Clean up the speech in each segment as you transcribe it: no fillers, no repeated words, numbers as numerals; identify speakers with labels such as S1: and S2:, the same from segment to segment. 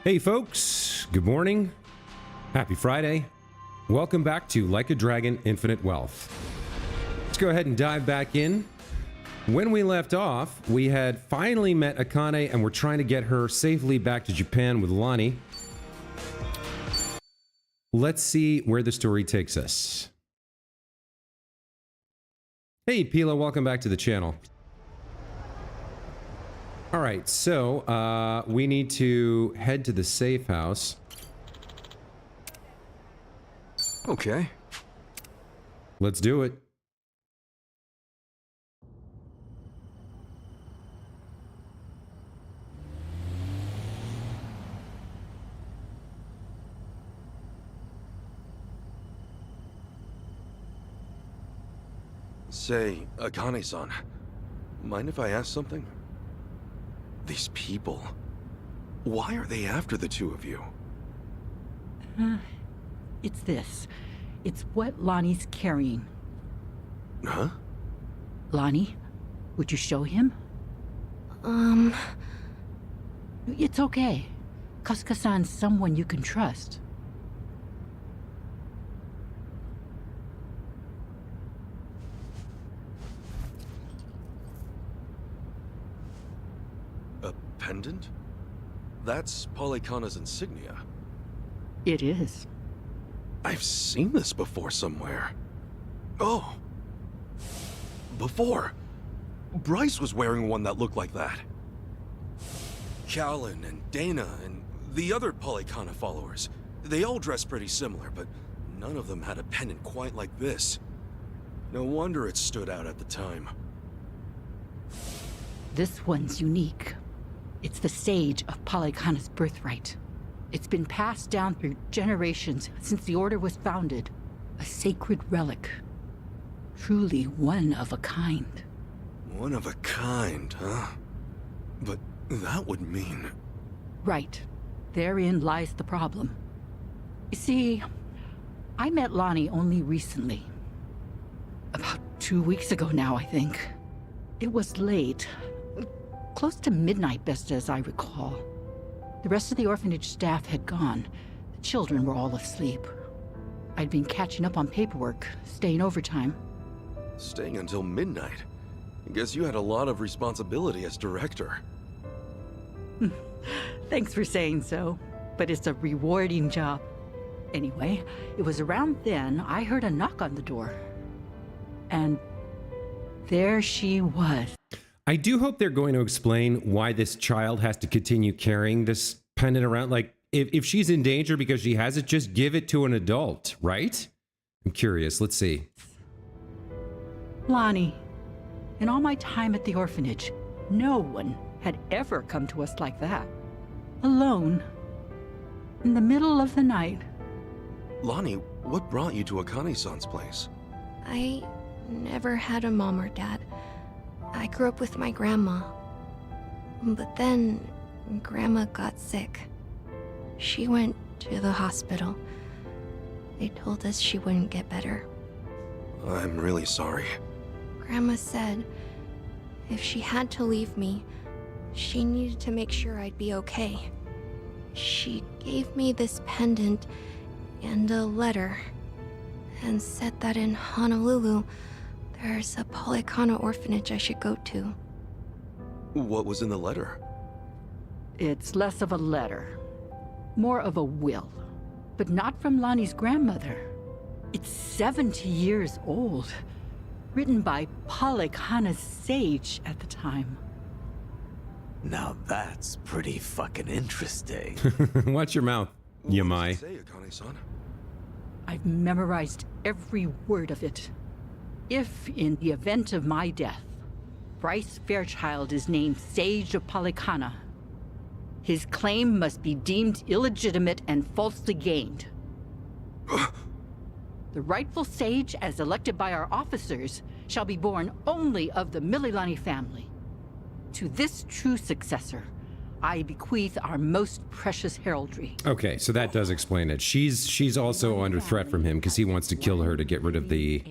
S1: Hey folks, good morning. Happy Friday. Welcome back to Like a Dragon Infinite Wealth. Let's go ahead and dive back in. When we left off, we had finally met Akane and we're trying to get her safely back to Japan with Lonnie. Let's see where the story takes us. Hey Pila, welcome back to the channel. All right, so we need to head to the safe house.
S2: Okay.
S1: Let's do it.
S2: Say, Akane-san, mind if I ask something? These people, why are they after the two of you?
S3: It's this. It's what Lonnie's carrying.
S2: Huh?
S3: Lonnie, would you show him? It's okay. Kasuka-san's someone you can trust.
S2: A pendant? That's Polycana's insignia.
S3: It is.
S2: I've seen this before somewhere. Oh! Before! Bryce was wearing one that looked like that. Callan and Dana and the other Polycana followers, they all dressed pretty similar, but none of them had a pendant quite like this. No wonder it stood out at the time.
S3: This one's unique. It's the sage of Polycana's birthright. It's been passed down through generations since the Order was founded. A sacred relic. Truly one of a kind.
S2: One of a kind, huh? But that would mean...
S3: Right. Therein lies the problem. You see, I met Lonnie only recently. About 2 weeks ago now, I think. It was late. Close to midnight, best as I recall. The rest of the orphanage staff had gone. The children were all asleep. I'd been catching up on paperwork, staying overtime.
S2: Staying until midnight? I guess you had a lot of responsibility as director.
S3: Thanks for saying so, but it's a rewarding job. Anyway, it was around then I heard a knock on the door. And there she was.
S1: I do hope they're going to explain why this child has to continue carrying this pendant around. Like, if she's in danger because she has it, just give it to an adult, right? I'm curious. Let's see.
S3: Lonnie, in all my time at the orphanage, no one had ever come to us like that. Alone. In the middle of the night.
S2: Lonnie, what brought you to Akane-san's place?
S4: I never had a mom or dad. I grew up with my grandma. But then, Grandma got sick. She went to the hospital. They told us she wouldn't get better.
S2: I'm really sorry.
S4: Grandma said if she had to leave me, she needed to make sure I'd be okay. She gave me this pendant and a letter, and said that in Honolulu, there's a Polycana orphanage I should go to.
S2: What was in the letter?
S3: It's less of a letter, more of a will. But not from Lonnie's grandmother. It's 70 years old. Written by Polycana's sage at the time.
S5: Now that's pretty fucking interesting.
S1: Watch your mouth, Yamai.
S2: What does it say, Akane-san?
S3: I've memorized every word of it. If, in the event of my death, Bryce Fairchild is named Sage of Polycana, his claim must be deemed illegitimate and falsely gained. The rightful sage, as elected by our officers, shall be born only of the Mililani family. To this true successor, I bequeath our most precious heraldry.
S1: Okay, so that does explain it. She's also under threat from him because he wants to kill her to get rid of the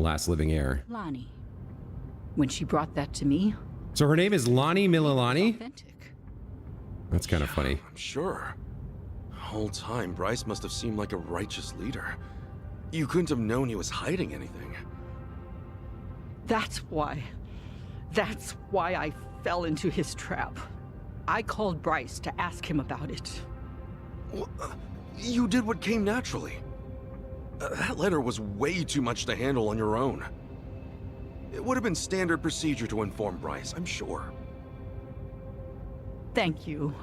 S1: last living heir.
S3: Lonnie. When she brought that to me,
S1: So her name is Lonnie Mililani?
S3: authentic.
S1: That's kind of funny.
S2: I'm sure. Whole time, Bryce must have seemed like a righteous leader. You couldn't have known he was hiding anything.
S3: That's why. That's why I fell into his trap. I called Bryce to ask him about it.
S2: You did what came naturally. That letter was way too much to handle on your own. It would have been standard procedure to inform Bryce, I'm sure.
S3: Thank you.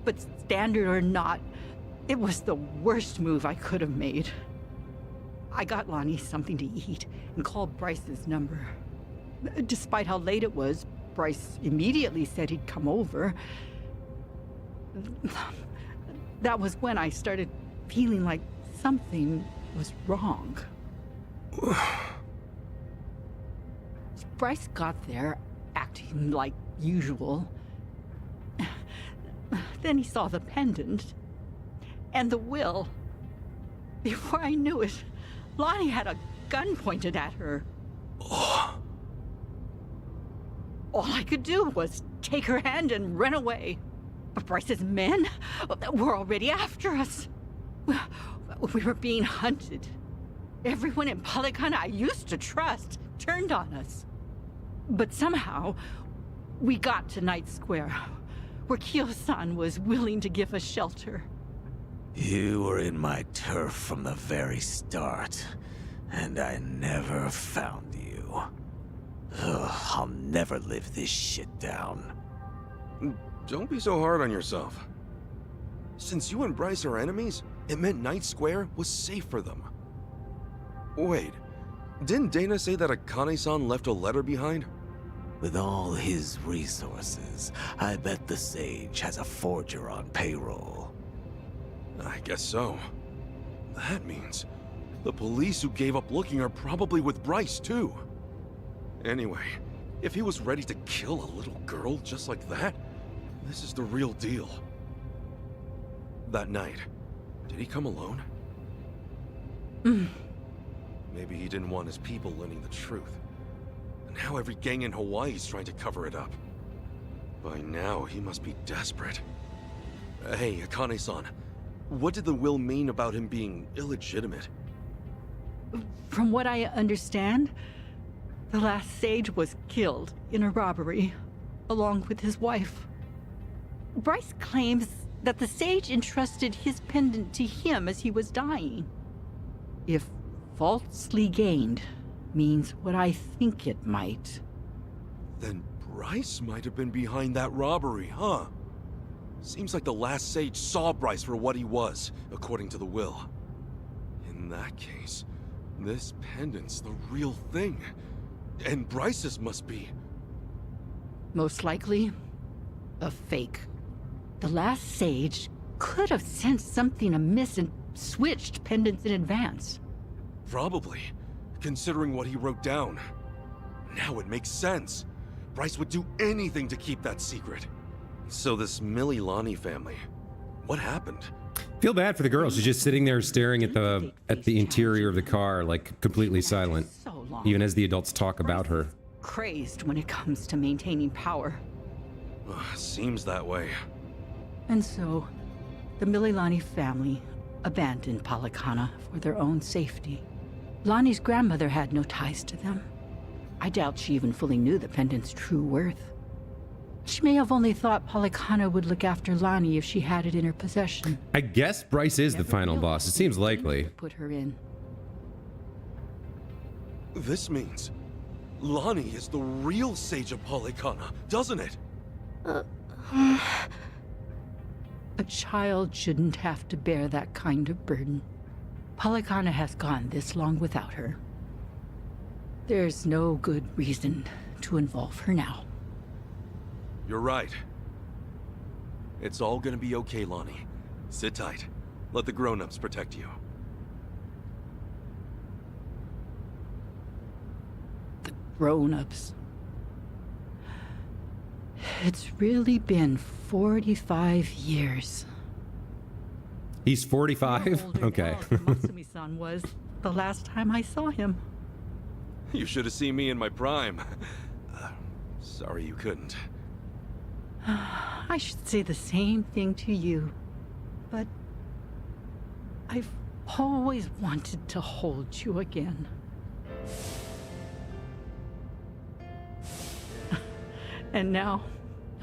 S3: But standard or not, it was the worst move I could have made. I got Lonnie something to eat and called Bryce's number. Despite how late it was, Bryce immediately said he'd come over. That was when I started feeling like something was wrong. Bryce got there, acting like usual. Then he saw the pendant and the will. Before I knew it, Lonnie had a gun pointed at her. All I could do was take her hand and run away. But Bryce's men were already after us. We were being hunted. Everyone in Polycana I used to trust turned on us. But somehow, we got to Night Square, where Kyo-san was willing to give us shelter.
S5: You were in my turf from the very start, and I never found you. Ugh, I'll never live this shit down.
S2: Don't be so hard on yourself. Since you and Bryce are enemies, it meant Night Square was safe for them. Wait, didn't Dana say that Akane-san left a letter behind?
S5: With all his resources, I bet the Sage has a forger on payroll.
S2: I guess so. That means the police who gave up looking are probably with Bryce, too. Anyway, if he was ready to kill a little girl just like that, this is the real deal. That night, did he come alone? Maybe he didn't want his people learning the truth. And now every gang in Hawaii is trying to cover it up. By now, he must be desperate. Hey, Akane-san, what did the will mean about him being illegitimate?
S3: From what I understand, the last Sage was killed in a robbery, along with his wife. Bryce claims that the Sage entrusted his pendant to him as he was dying. If falsely gained means what I think it might.
S2: Then Bryce might have been behind that robbery, huh? Seems like the last Sage saw Bryce for what he was, according to the will. In that case, this pendant's the real thing. And Bryce's must be...
S3: Most likely, a fake. The last Sage could have sensed something amiss and switched pendants in advance.
S2: Probably, considering what he wrote down. Now it makes sense. Bryce would do anything to keep that secret. So this Millie Lonnie family, what happened?
S1: Feel bad for the girl. She's just sitting there staring at the interior of the car, like completely silent,
S3: So long.
S1: even as the adults talk about her.
S3: Crazed when it comes to maintaining power.
S2: Seems that way.
S3: And so, the Mililani family abandoned Polycana for their own safety. Lonnie's grandmother had no ties to them. I doubt she even fully knew the pendant's true worth. She may have only thought Polycana would look after Lonnie if she had it in her possession.
S1: I guess Bryce is the
S3: Never
S1: final
S3: realized
S1: boss. It seems
S3: Dana
S1: likely.
S3: would put her in.
S2: This means Lonnie is the real Sage of Polycana, doesn't it?
S3: A child shouldn't have to bear that kind of burden. Polycana has gone this long without her. There's no good reason to involve her now.
S2: You're right. It's all gonna be okay, Lonnie. Sit tight. Let the grown-ups protect you.
S3: The grown-ups. It's really been 45 years.
S1: He's 45?
S3: Older
S1: Okay.
S3: now than Masumi-san was the last time I saw him.
S2: You should have seen me in my prime. Sorry you couldn't.
S3: I should say the same thing to you, but I've always wanted to hold you again. And now,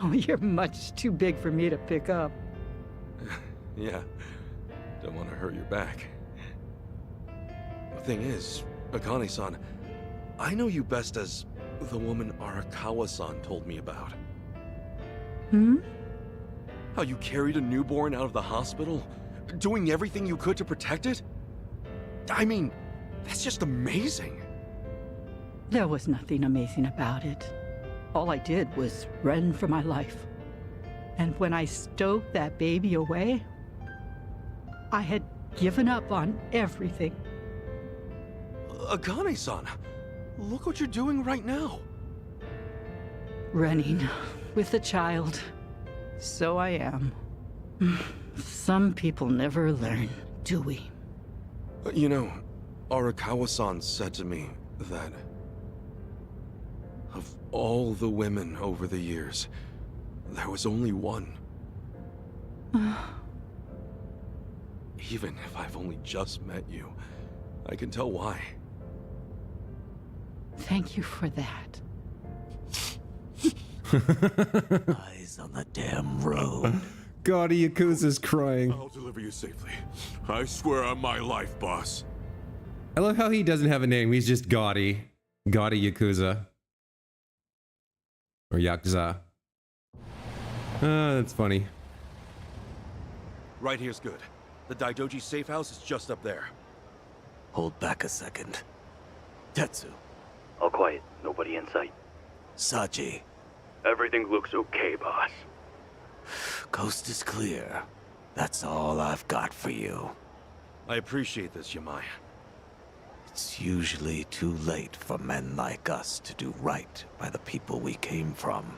S3: oh, you're much too big for me to pick up.
S2: Yeah, don't want to hurt your back. The thing is, Akane-san, I know you best as the woman Arakawa-san told me about.
S3: Hmm?
S2: How you carried a newborn out of the hospital, doing everything you could to protect it? I mean, that's just amazing.
S3: There was nothing amazing about it. All I did was run for my life. And when I stowed that baby away, I had given up on everything.
S2: Akane-san, look what you're doing right now.
S3: Running with a child. So I am. Some people never learn, do we?
S2: You know, Arakawa-san said to me that of all the women over the years, there was only one. Even if I've only just met you, I can tell why.
S3: Thank you for that.
S5: Eyes on the damn road.
S1: God, Yakuza's crying.
S6: I'll deliver you safely. I swear on my life, boss.
S1: I love how he doesn't have a name. He's just Gotti. Gotti Yakuza. Or Yakuza. That's funny.
S2: Right here's good. The Daidoji safe house is just up there.
S5: Hold back a second. Tetsu.
S7: All quiet. Nobody in sight.
S5: Saji.
S7: Everything looks okay, boss.
S5: Coast is clear. That's all I've got for you.
S2: I appreciate this, Yamai.
S5: It's usually too late for men like us to do right by the people we came from.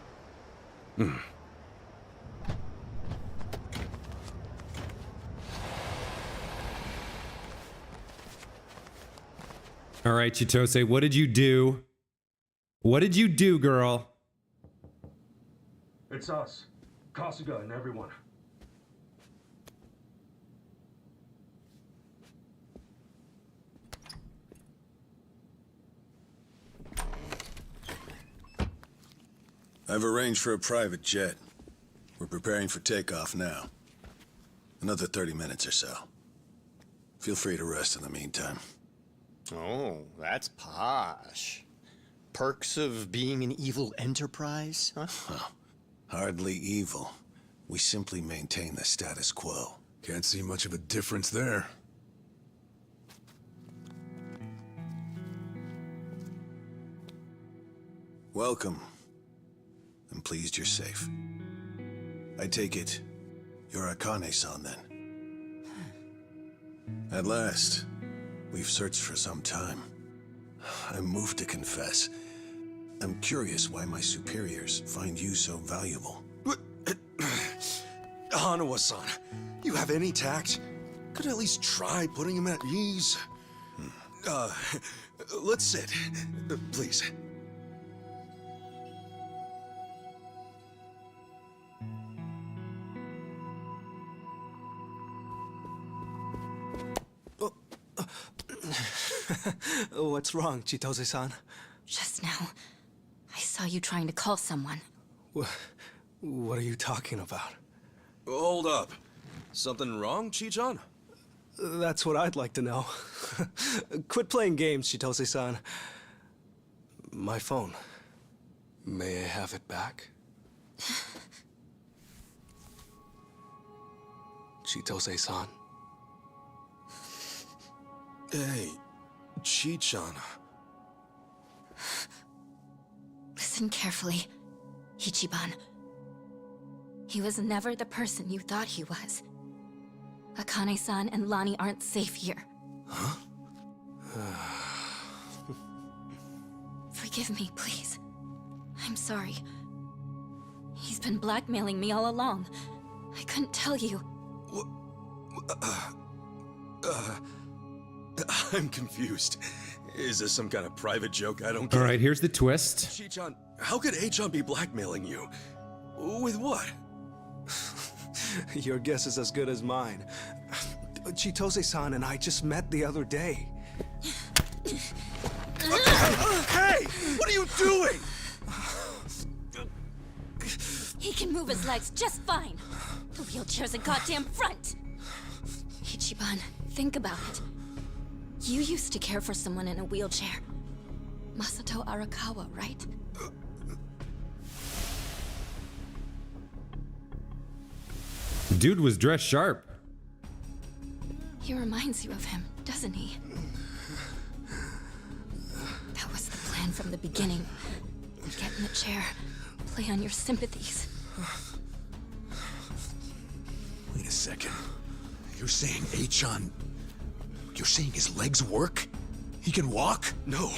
S1: All right, Chitose, what did you do? What did you do, girl?
S6: It's us. Kasuga and everyone.
S8: I've arranged for a private jet. We're preparing for takeoff now. Another 30 minutes or so. Feel free to rest in the meantime.
S9: Oh, that's posh. Perks of being an evil enterprise, huh?
S8: Well, hardly evil. We simply maintain the status quo.
S6: Can't see much of a difference there.
S8: Welcome. I'm pleased you're safe. I take it you're Akane-san then. At last, we've searched for some time. I'm moved to confess. I'm curious why my superiors find you so valuable.
S2: Hanawa-san, you have any tact? Could at least try putting him at ease. Let's sit, please.
S10: What's wrong, Chitose-san?
S11: Just now, I saw you trying to call someone.
S10: What are you talking about?
S2: Hold up. Something wrong, Chi-chan?
S10: That's what I'd like to know. Quit playing games, Chitose-san. My phone. May I have it back? Chitose-san.
S2: Hey, Chi-chan.
S11: Listen carefully, Ichiban. He was never the person you thought he was. Akane-san and Lani aren't safe here.
S2: Huh?
S11: Forgive me, please. I'm sorry. He's been blackmailing me all along. I couldn't tell you.
S2: I'm confused. Is this some kind of private joke I don't get?
S1: All right, here's the twist.
S2: Chi-chan, how could A-chan be blackmailing you? With what?
S10: Your guess is as good as mine. Chitose-san and I just met the other day.
S2: Hey! What are you doing?
S11: He can move his legs just fine. The wheelchair's a goddamn front. Ichiban, think about it. You used to care for someone in a wheelchair. Masato Arakawa, right?
S1: Dude was dressed sharp.
S11: He reminds you of him, doesn't he? That was the plan from the beginning. Get in the chair, play on your sympathies.
S8: Wait a second. You're saying Achan... You're saying his legs work? He can walk?
S2: No.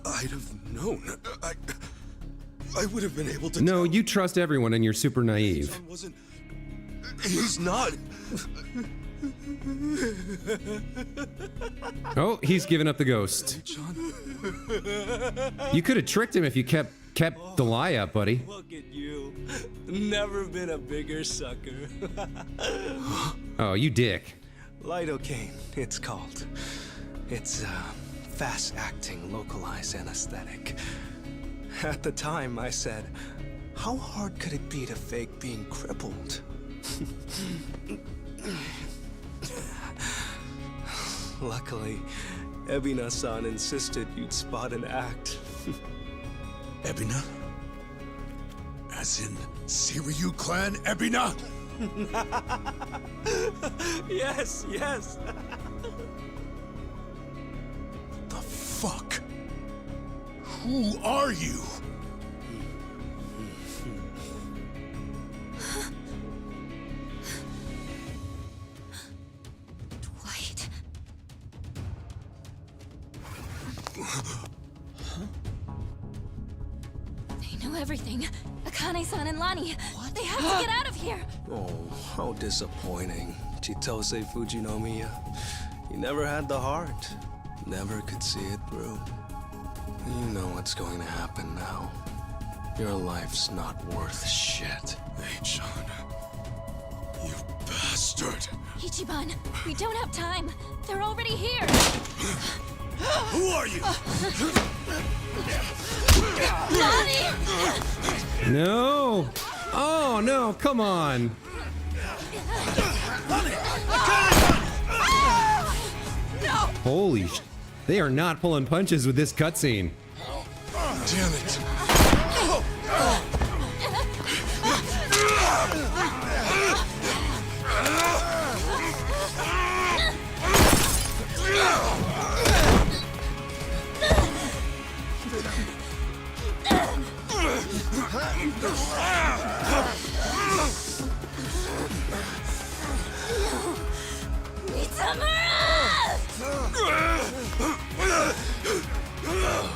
S2: I'd have known. I would have been able to
S1: No,
S2: tell.
S1: you trust everyone and you're super naive.
S2: Achan wasn't... He's not.
S1: Oh, he's giving up the ghost.
S2: Achan?
S1: You could have tricked him if you kept the lie up, buddy.
S10: Look at you. Never been a bigger sucker.
S1: Oh, you dick.
S10: Lidocaine, it's called. It's a fast-acting, localized anesthetic. At the time, I said, how hard could it be to fake being crippled? Luckily, Ebina-san insisted you'd spot an act.
S8: Ebina? As in, Siryu clan Ebina?
S10: Yes, yes.
S8: The fuck? Who are you?
S11: Dwight. They know everything. Akane-san and Lani. They have to get out of here.
S10: Oh, how disappointing. Chitose Fujinomiya. You never had the heart. Never could see it through. You know what's going to happen now. Your life's not worth shit.
S2: Achan. You bastard.
S11: Ichiban, we don't have time. They're already here.
S8: Who are you?
S11: Lani!
S1: No. Oh, no, come on. Holy sh... They are not pulling punches with this cutscene.
S8: Damn it.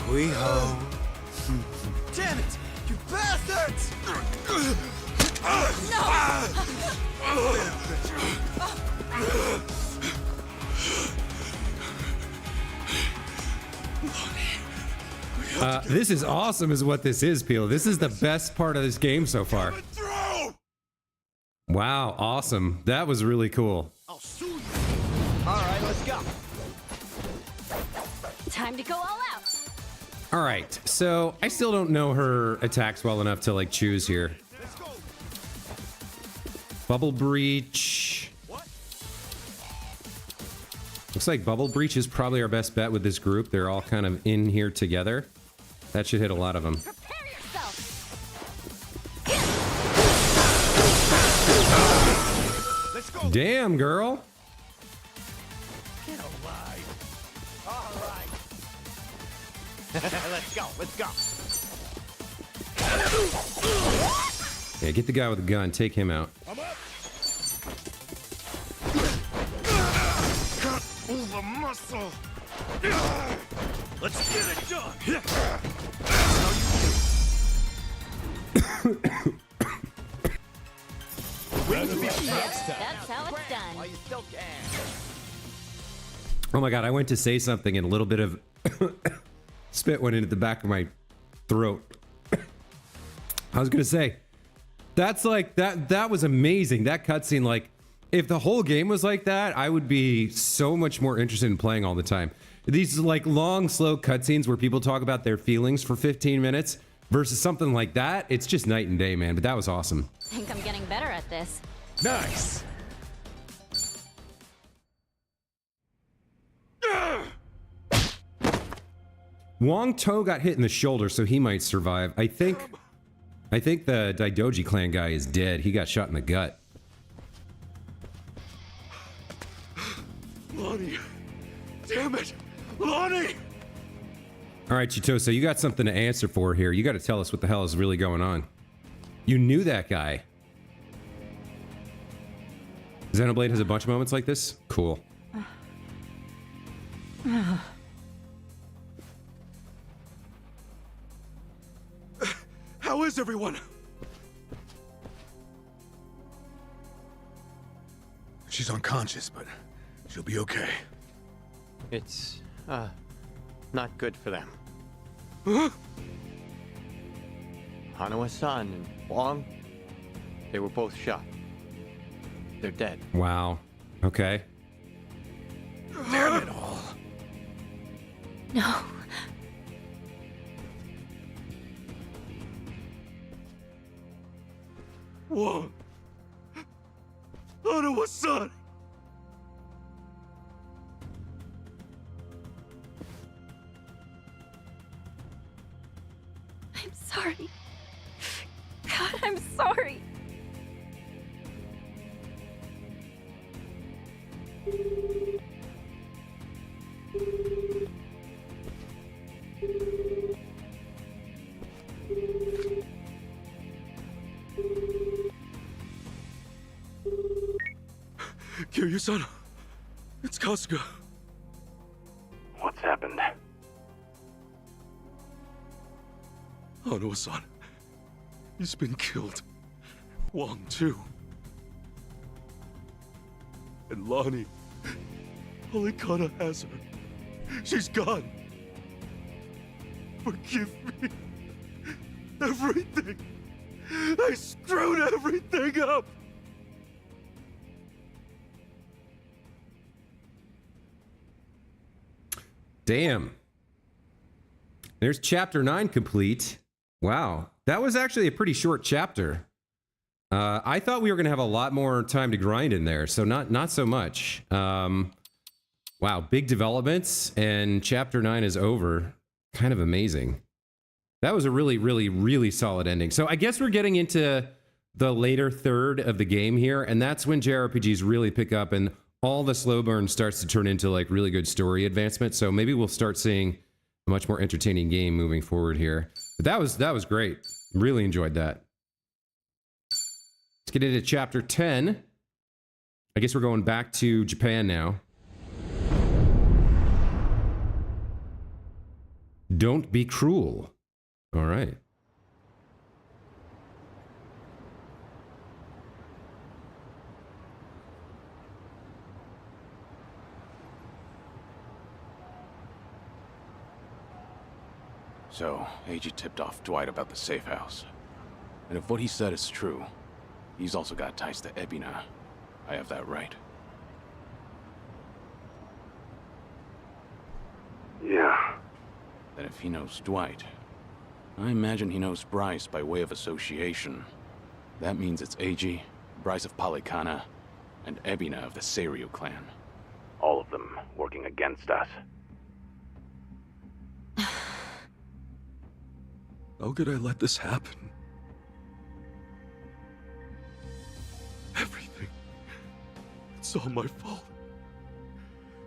S10: We ho.
S9: Damn it! You bastards!
S1: This is awesome is what this is, Peel. This is the best part of this game so far. Wow, awesome. That was really cool.
S9: I'll sue you. All right, let's go.
S11: Time to go all out.
S1: All right, so I still don't know her attacks well enough to like choose here. Bubble Breach. Looks like Bubble Breach is probably our best bet with this group. They're all kind of in here together. That should hit a lot of them.
S11: Prepare yourself.
S9: Let's go.
S1: Damn, girl.
S9: Get alive. All right. Let's go. Let's go.
S1: Yeah, get the guy with the gun. Take him out.
S9: I'm up. Pull the muscle. Let's get it done.
S11: That's how it's done.
S9: While you still can.
S1: Oh my god, I went to say something and a little bit of spit went into the back of my throat. I was gonna say, that's like that was amazing. That cutscene, like, if the whole game was like that, I would be so much more interested in playing all the time. These like long, slow cutscenes where people talk about their feelings for 15 minutes versus something like that, it's just night and day, man. But that was awesome.
S11: I think I'm getting better at this.
S9: Nice.
S1: Wong To got hit in the shoulder, so he might survive. I think the Daidoji clan guy is dead. He got shot in the gut.
S2: Lonnie! Damn it! Lonnie!
S1: All right, Chitosa, you got something to answer for here. You got to tell us what the hell is really going on. You knew that guy. Xenoblade has a bunch of moments like this? Cool.
S2: How is everyone?
S8: She's unconscious, but she'll be okay.
S9: It's, not good for them.
S2: Huh?
S9: Hanawa-san and Wong, they were both shot. They're dead.
S1: Wow. Okay.
S8: Damn it all.
S11: No.
S2: Whoa! Hanawa-san!
S11: I'm sorry. God, I'm sorry.
S2: Kiryu-san, it's Kasuga.
S7: What's happened?
S2: Hanawa-san, he's been killed. Wong too. And Lonnie, only Kata has her. She's gone. Forgive me. Everything. I screwed everything up.
S1: Damn. There's chapter 9 complete. Wow. That was actually a pretty short chapter. I thought we were going to have a lot more time to grind in there, so not so much. Wow, big developments, and chapter 9 is over. Kind of amazing. That was a really, really, really solid ending. So I guess we're getting into the later third of the game here, and that's when JRPGs really pick up and all the slow burn starts to turn into like really good story advancement. So maybe we'll start seeing a much more entertaining game moving forward here. But that was great. Really enjoyed that. Let's get into chapter 10. I guess we're going back to Japan now. Don't be cruel. All right.
S2: So, Eiji tipped off Dwight about the safe house. And if what he said is true, he's also got ties to Ebina. I have that right.
S7: Yeah.
S2: Then if he knows Dwight, I imagine he knows Bryce by way of association. That means it's Eiji, Bryce of Polycana, and Ebina of the Seiryu clan.
S7: All of them working against us.
S2: How could I let this happen? Everything. It's all my fault.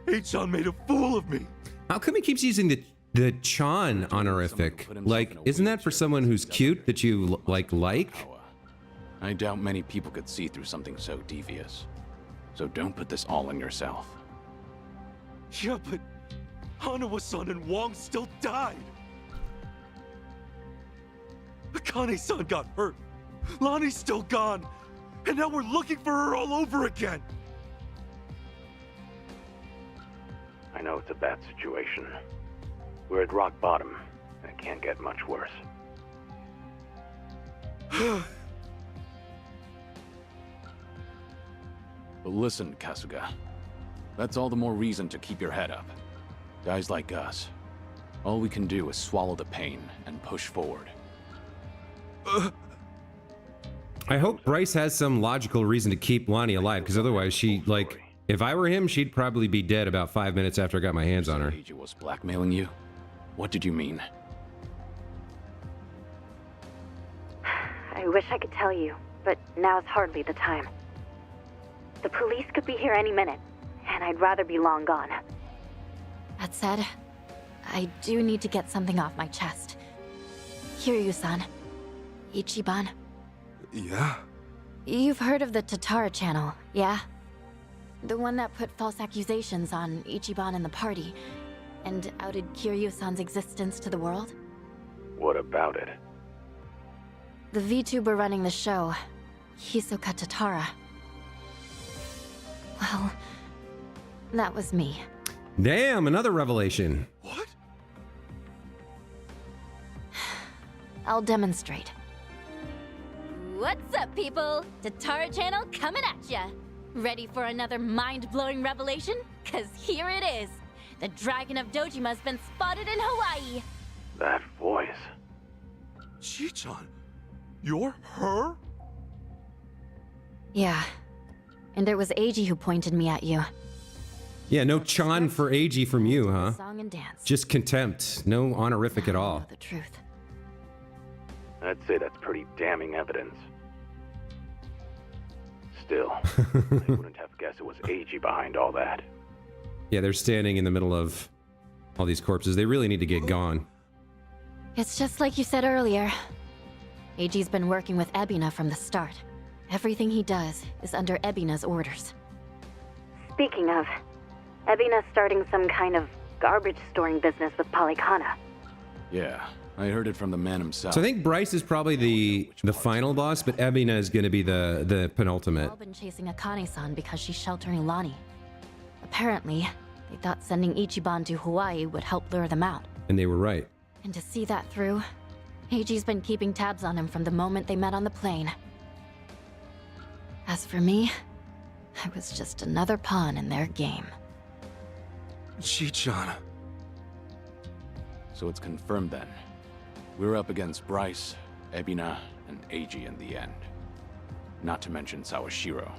S2: Eichan made a fool of me.
S1: How come he keeps using the Chan honorific? Like, isn't that for someone who's cute that you like?
S2: I doubt many people could see through something so devious. So don't put this all on yourself. Yeah, but Hanawa-san and Wong still died. Akane-san got hurt. Lonnie's still gone. And now we're looking for her all over again.
S7: I know it's a bad situation. We're at rock bottom, and it can't get much worse.
S12: But listen, Kasuga. That's all the more reason to keep your head up. Guys like us, all we can do is swallow the pain and push forward.
S1: I hope Bryce has some logical reason to keep Lonnie alive, because otherwise she, like, if I were him, she'd probably be dead about 5 minutes after I got my hands on her.
S12: Eiji was blackmailing you? What did you mean?
S13: I wish I could tell you, but now's hardly the time. The police could be here any minute, and I'd rather be long gone.
S11: That said, I do need to get something off my chest. Kiryu-san. Ichiban.
S2: Yeah?
S11: You've heard of the Tatara channel, yeah? The one that put false accusations on Ichiban and the party, and outed Kiryu-san's existence to the world?
S7: What about it?
S11: The VTuber running the show, Hisoka Tatara. Well, that was me.
S1: Damn, another revelation.
S2: What?
S11: I'll demonstrate. What's up, people? Tatara channel coming at ya. Ready for another mind-blowing revelation? Cause here it is. The Dragon of Dojima's been spotted in Hawaii.
S7: That voice.
S2: Chi-chan, you're her?
S11: Yeah. And it was Eiji who pointed me at you.
S1: Yeah, no Chan for Eiji from you, huh?
S11: Song and dance.
S1: Just contempt. No honorific at all.
S11: The truth.
S7: I'd say that's pretty damning evidence. Still, I wouldn't have guessed it was Eiji behind all that.
S1: Yeah, they're standing in the middle of all these corpses. They really need to get gone.
S11: It's just like you said earlier. Eiji's been working with Ebina from the start. Everything he does is under Ebina's orders.
S13: Speaking of, Ebina's starting some kind of garbage storing business with Polycana.
S12: Yeah, I heard it from the man himself.
S1: So I think Bryce is probably the final boss, but Ebina is going to be the penultimate.
S11: They've all been chasing Akane-san because she's sheltering Lonnie. Apparently, they thought sending Ichiban to Hawaii would help lure them out.
S1: And they were right.
S11: And to see that through, Eiji's been keeping tabs on him from the moment they met on the plane. As for me, I was just another pawn in their game.
S2: Chi-chan.
S12: So it's confirmed then. We're up against Bryce, Ebina, and Eiji in the end. Not to mention Sawashiro.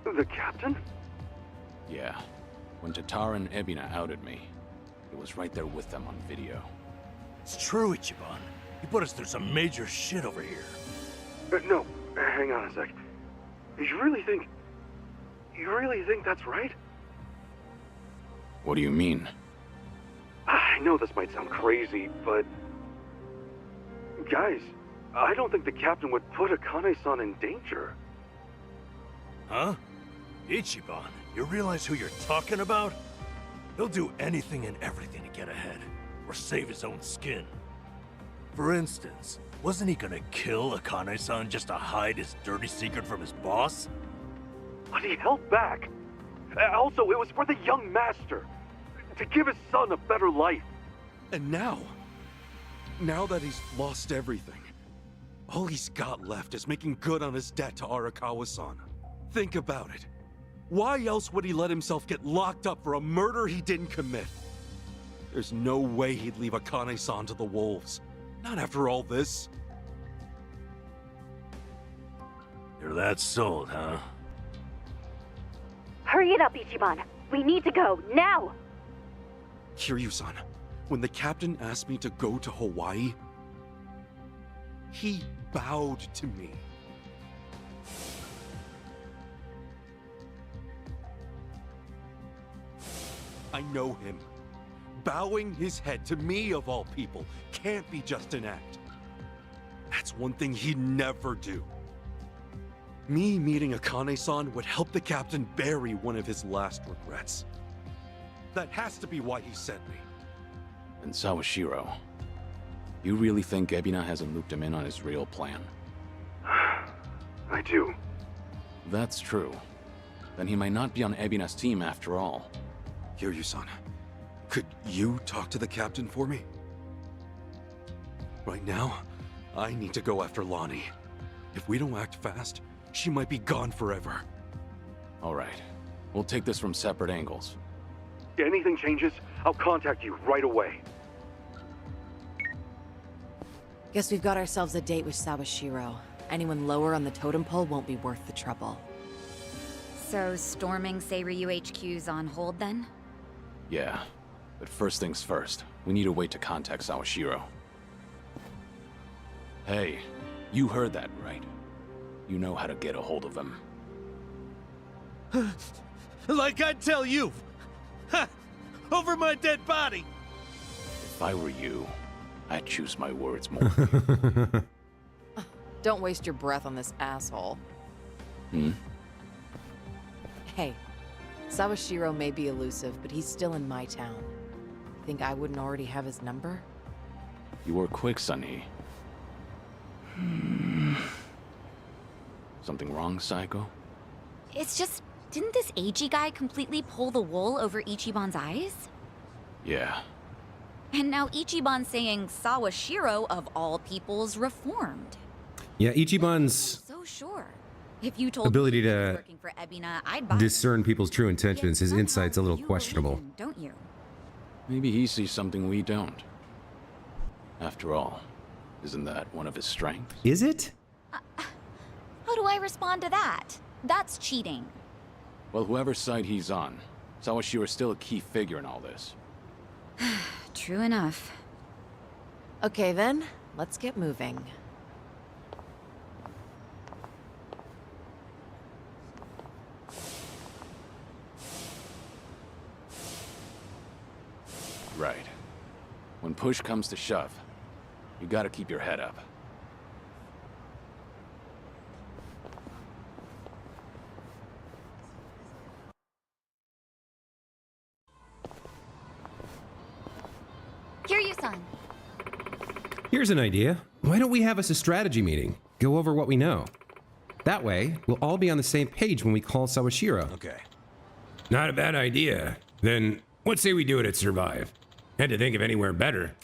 S7: The captain?
S12: Yeah. When Tatara and Ebina outed me, it was right there with them on video.
S14: It's true, Ichiban. You put us through some major shit over here.
S7: No, hang on a sec. You really think that's right?
S12: What do you mean?
S7: I know this might sound crazy, but... Guys, I don't think the captain would put Akane-san in danger.
S14: Huh? Ichiban, you realize who you're talking about? He'll do anything and everything to get ahead, or save his own skin. For instance, wasn't he gonna kill Akane-san just to hide his dirty secret from his boss?
S7: But he held back. Also, it was for the young master. To give his son a better life.
S2: And now that he's lost everything, all he's got left is making good on his debt to Arakawa-san. Think about it. Why else would he let himself get locked up for a murder he didn't commit? There's no way he'd leave Akane-san to the wolves. Not after all this.
S14: You're that sold, huh?
S13: Hurry it up, Ichiban. We need to go, now!
S2: Kiryu-san, when the captain asked me to go to Hawaii, he bowed to me. I know him. Bowing his head to me, of all people, can't be just an act. That's one thing he'd never do. Me meeting Akane-san would help the captain bury one of his last regrets. That has to be why he sent me.
S12: And Sawashiro, you really think Ebina hasn't looped him in on his real plan?
S7: I do.
S12: That's true. Then he might not be on Ebina's team after all.
S2: Kiryu-san, could you talk to the captain for me? Right now, I need to go after Lonnie. If we don't act fast, she might be gone forever.
S12: All right. We'll take this from separate angles.
S7: Anything changes, I'll contact you right away.
S15: Guess we've got ourselves a date with Sawashiro. Anyone lower on the totem pole won't be worth the trouble.
S16: So, storming Seiryu HQ's on hold then?
S12: Yeah. But first things first. We need a way to contact Sawashiro. Hey, you heard that, right? You know how to get a hold of him.
S14: Like I'd tell you! Ha! Over my dead body!
S12: If I were you, I'd choose my words more.
S15: Don't waste your breath on this asshole.
S12: Hmm?
S15: Hey, Sawashiro may be elusive, but he's still in my town. Think I wouldn't already have his number?
S12: You were quick, Sonny. Something wrong, Psycho?
S16: It's just, didn't this Eiji guy completely pull the wool over Ichiban's eyes?
S12: Yeah.
S16: And now Ichiban's saying Sawashiro, of all people's, reformed.
S1: Yeah, Ichiban's
S16: So sure. If you told
S1: ability
S16: me he was
S1: to
S16: working for Ebina, I'd buy
S1: discern people's true intentions, his insight's a little questionable.
S16: don't you?
S12: Maybe he sees something we don't. After all, isn't that one of his strengths?
S1: Is it?
S16: How do I respond to that? That's cheating.
S12: Well, whoever's side he's on, Sawashiro's still a key figure in all this.
S16: True enough.
S15: Okay then, let's get moving.
S12: Right. When push comes to shove, you gotta keep your head up.
S16: Kiryu-san.
S1: Here's an idea. Why don't we have us a strategy meeting? Go over what we know. That way, we'll all be on the same page when we call Sawashiro.
S8: Okay.
S1: Not a bad idea. Then, what say we do it at Survive? Had to think of anywhere better.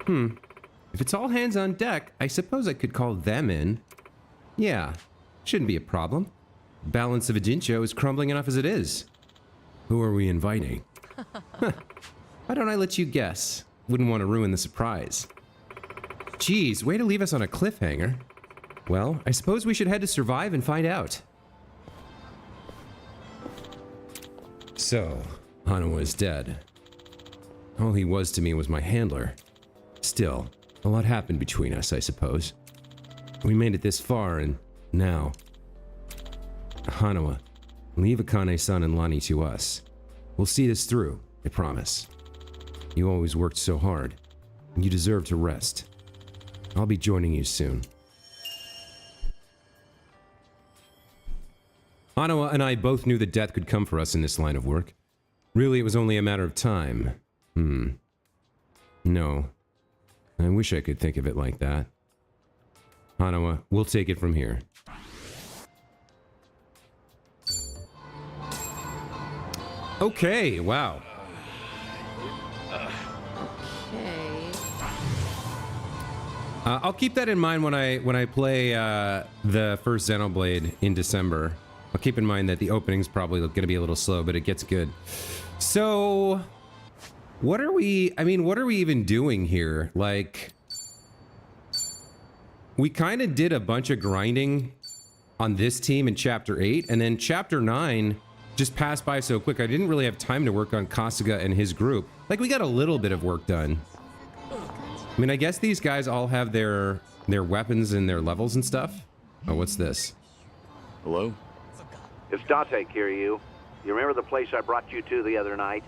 S1: If it's all hands on deck, I suppose I could call them in. Yeah, shouldn't be a problem. Balance of a Jincho is crumbling enough as it is. Who are we inviting? Why don't I let you guess? Wouldn't want to ruin the surprise. Geez, way to leave us on a cliffhanger. Well, I suppose we should head to Survive and find out. So, Hanawa is dead. All he was to me was my handler. Still, a lot happened between us, I suppose. We made it this far, and now... Hanawa, leave Akane-san and Lani to us. We'll see this through, I promise. You always worked so hard. You deserve to rest. I'll be joining you soon. Hanawa and I both knew that death could come for us in this line of work. Really, it was only a matter of time. No. I wish I could think of it like that. Hanawa, we'll take it from here. Okay, wow.
S15: Okay.
S1: I'll keep that in mind when I play the first Xenoblade in December. I'll keep in mind that the opening's probably going to be a little slow, but it gets good. So, what are we even doing here? Like, we kind of did a bunch of grinding on this team in Chapter 8, and then Chapter 9 just passed by so quick. I didn't really have time to work on Kasuga and his group. Like, we got a little bit of work done. I mean, I guess these guys all have their weapons and their levels and stuff. Oh, what's this?
S12: Hello?
S17: It's Date, Kiryu. You remember the place I brought you to the other night?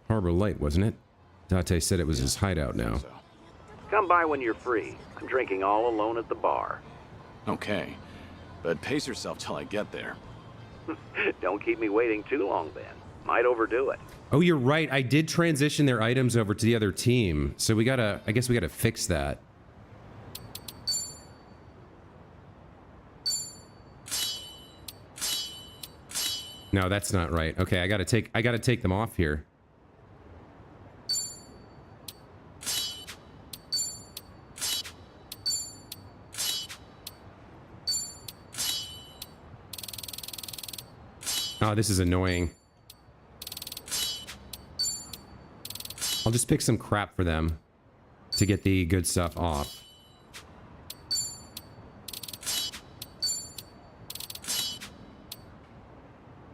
S1: Harbor Light, wasn't it? Date said it was his hideout now.
S17: Come by when you're free. I'm drinking all alone at the bar.
S12: Okay, but pace yourself till I get there.
S17: Don't keep me waiting too long then. Might overdo it.
S1: Oh, you're right. I did transition their items over to the other team. So I guess we gotta fix that. No, that's not right. Okay, I gotta take them off here. Oh, this is annoying. I'll just pick some crap for them to get the good stuff off.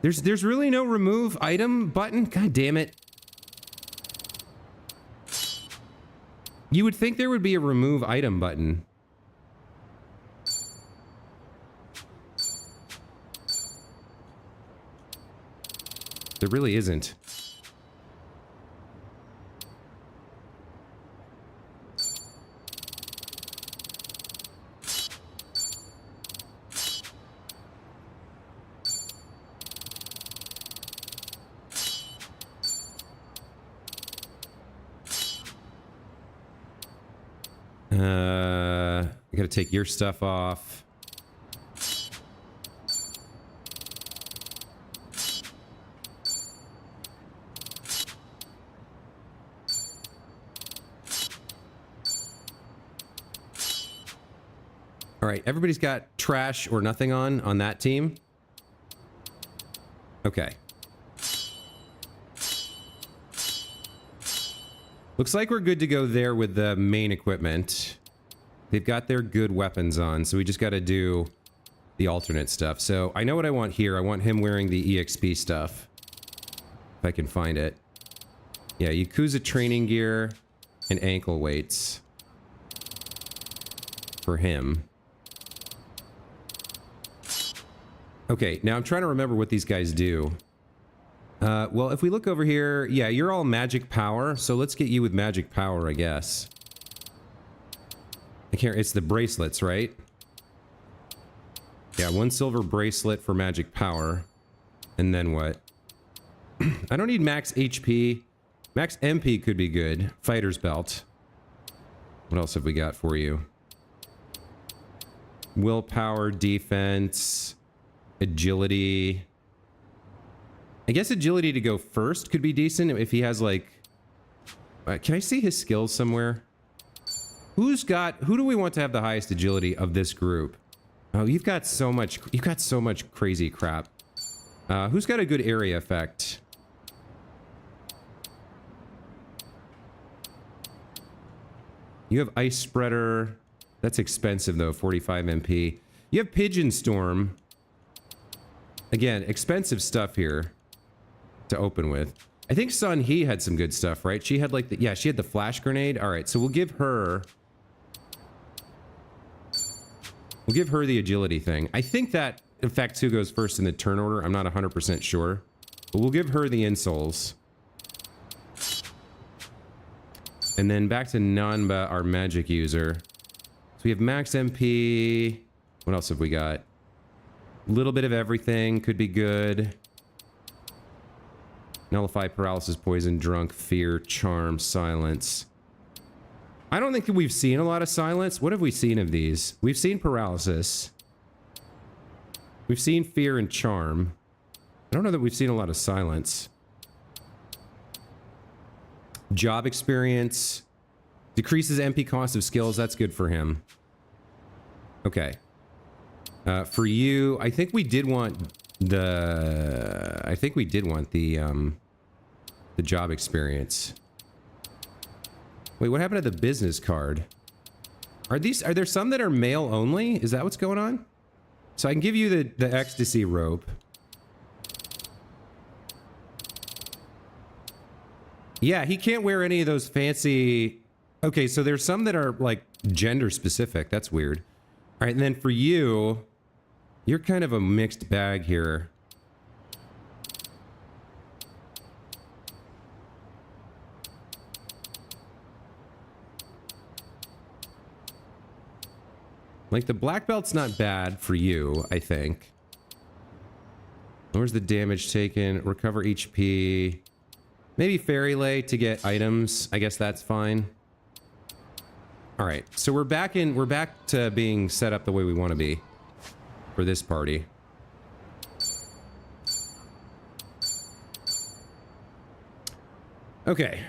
S1: There's really no remove item button? God damn it. You would think there would be a remove item button. There really isn't. I gotta take your stuff off. All right, everybody's got trash or nothing on that team. Okay. Looks like we're good to go there with the main equipment. They've got their good weapons on, so we just got to do the alternate stuff. So I know what I want here. I want him wearing the EXP stuff. If I can find it. Yeah, Yakuza training gear and ankle weights. For him. Okay, now I'm trying to remember what these guys do. Well, if we look over here, yeah, you're all magic power, so let's get you with magic power, I guess. I can't, it's the bracelets, right? Yeah, 1 silver bracelet for magic power. And then what? I don't need max HP. Max MP could be good. Fighter's belt. What else have we got for you? Willpower, defense, agility. I guess agility to go first could be decent if he has like... can I see his skills somewhere? Who do we want to have the highest agility of this group? Oh, you've got so much crazy crap. Who's got a good area effect? You have Ice Spreader. That's expensive though, 45 MP. You have Pigeon Storm. Again, expensive stuff here to open with. I think Sun He had some good stuff, right? She had like the, yeah, she had the flash grenade. All right, so we'll give her the agility thing. I think that effect 2 goes first in the turn order. I'm not 100% sure, but we'll give her the insoles. And then back to Nanba, our magic user. So we have max MP. What else have we got? A little bit of everything could be good. Nullify, paralysis, poison, drunk, fear, charm, silence. I don't think that we've seen a lot of silence. What have we seen of these? We've seen paralysis. We've seen fear and charm. I don't know that we've seen a lot of silence. Job experience. Decreases MP cost of skills. That's good for him. Okay. For you, I think we did want the... the job experience. Wait, what happened to the business card? Are there some that are male only? Is that what's going on? So I can give you the ecstasy rope. Yeah, he can't wear any of those fancy... Okay, so there's some that are like gender specific. That's weird. All right, and then for you, you're kind of a mixed bag here. Like, the black belt's not bad for you, I think. Where's the damage taken? Recover HP. Maybe Fairy Lay to get items. I guess that's fine. All right, so we're back to being set up the way we want to be for this party. Okay.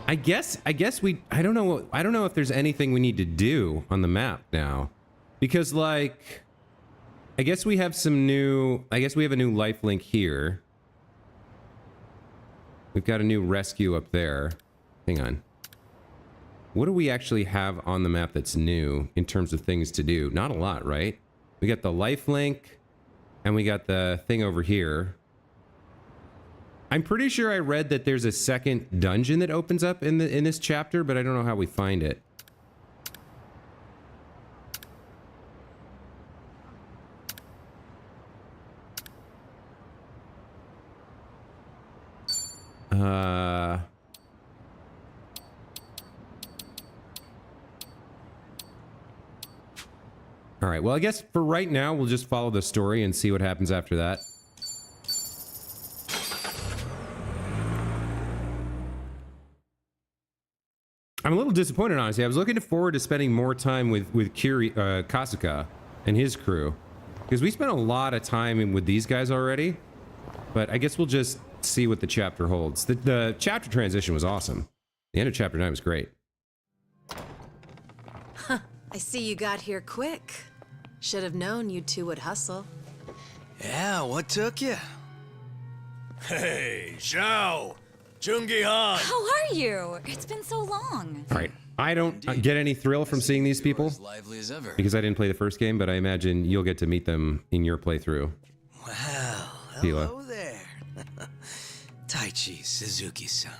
S1: I guess I don't know if there's anything we need to do on the map now. Because, like, I guess we have a new lifelink here. We've got a new rescue up there. Hang on. What do we actually have on the map that's new in terms of things to do? Not a lot, right? We got the lifelink, and we got the thing over here. I'm pretty sure I read that there's a second dungeon that opens up in this chapter, but I don't know how we find it. All right, well, I guess for right now, we'll just follow the story and see what happens after that. I'm a little disappointed, honestly. I was looking forward to spending more time with Kasuga and his crew, because we spent a lot of time with these guys already. But I guess we'll just see what the chapter holds. The chapter transition was awesome. The end of chapter 9 was great.
S15: Huh, I see you got here quick. Should have known you two would hustle.
S10: Yeah, what took you?
S14: Hey, Zhao! Jungi-han!
S16: How are you? It's been so long.
S1: All right. I don't get any thrill from seeing these people
S10: Lively as ever.
S1: because I didn't play the first game, but I imagine you'll get to meet them in your playthrough.
S10: Well,
S1: Hila.
S10: hello there. Taichi Suzuki-san.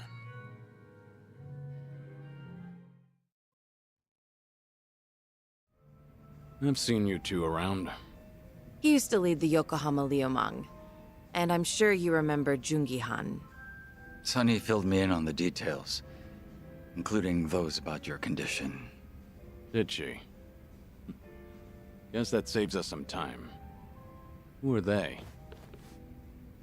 S12: I've seen you two around.
S15: He used to lead the Yokohama Liumang. And I'm sure you remember Jungi-han.
S18: Sunny filled me in on the details, including those about your condition.
S12: Did she? Guess that saves us some time. Who are they?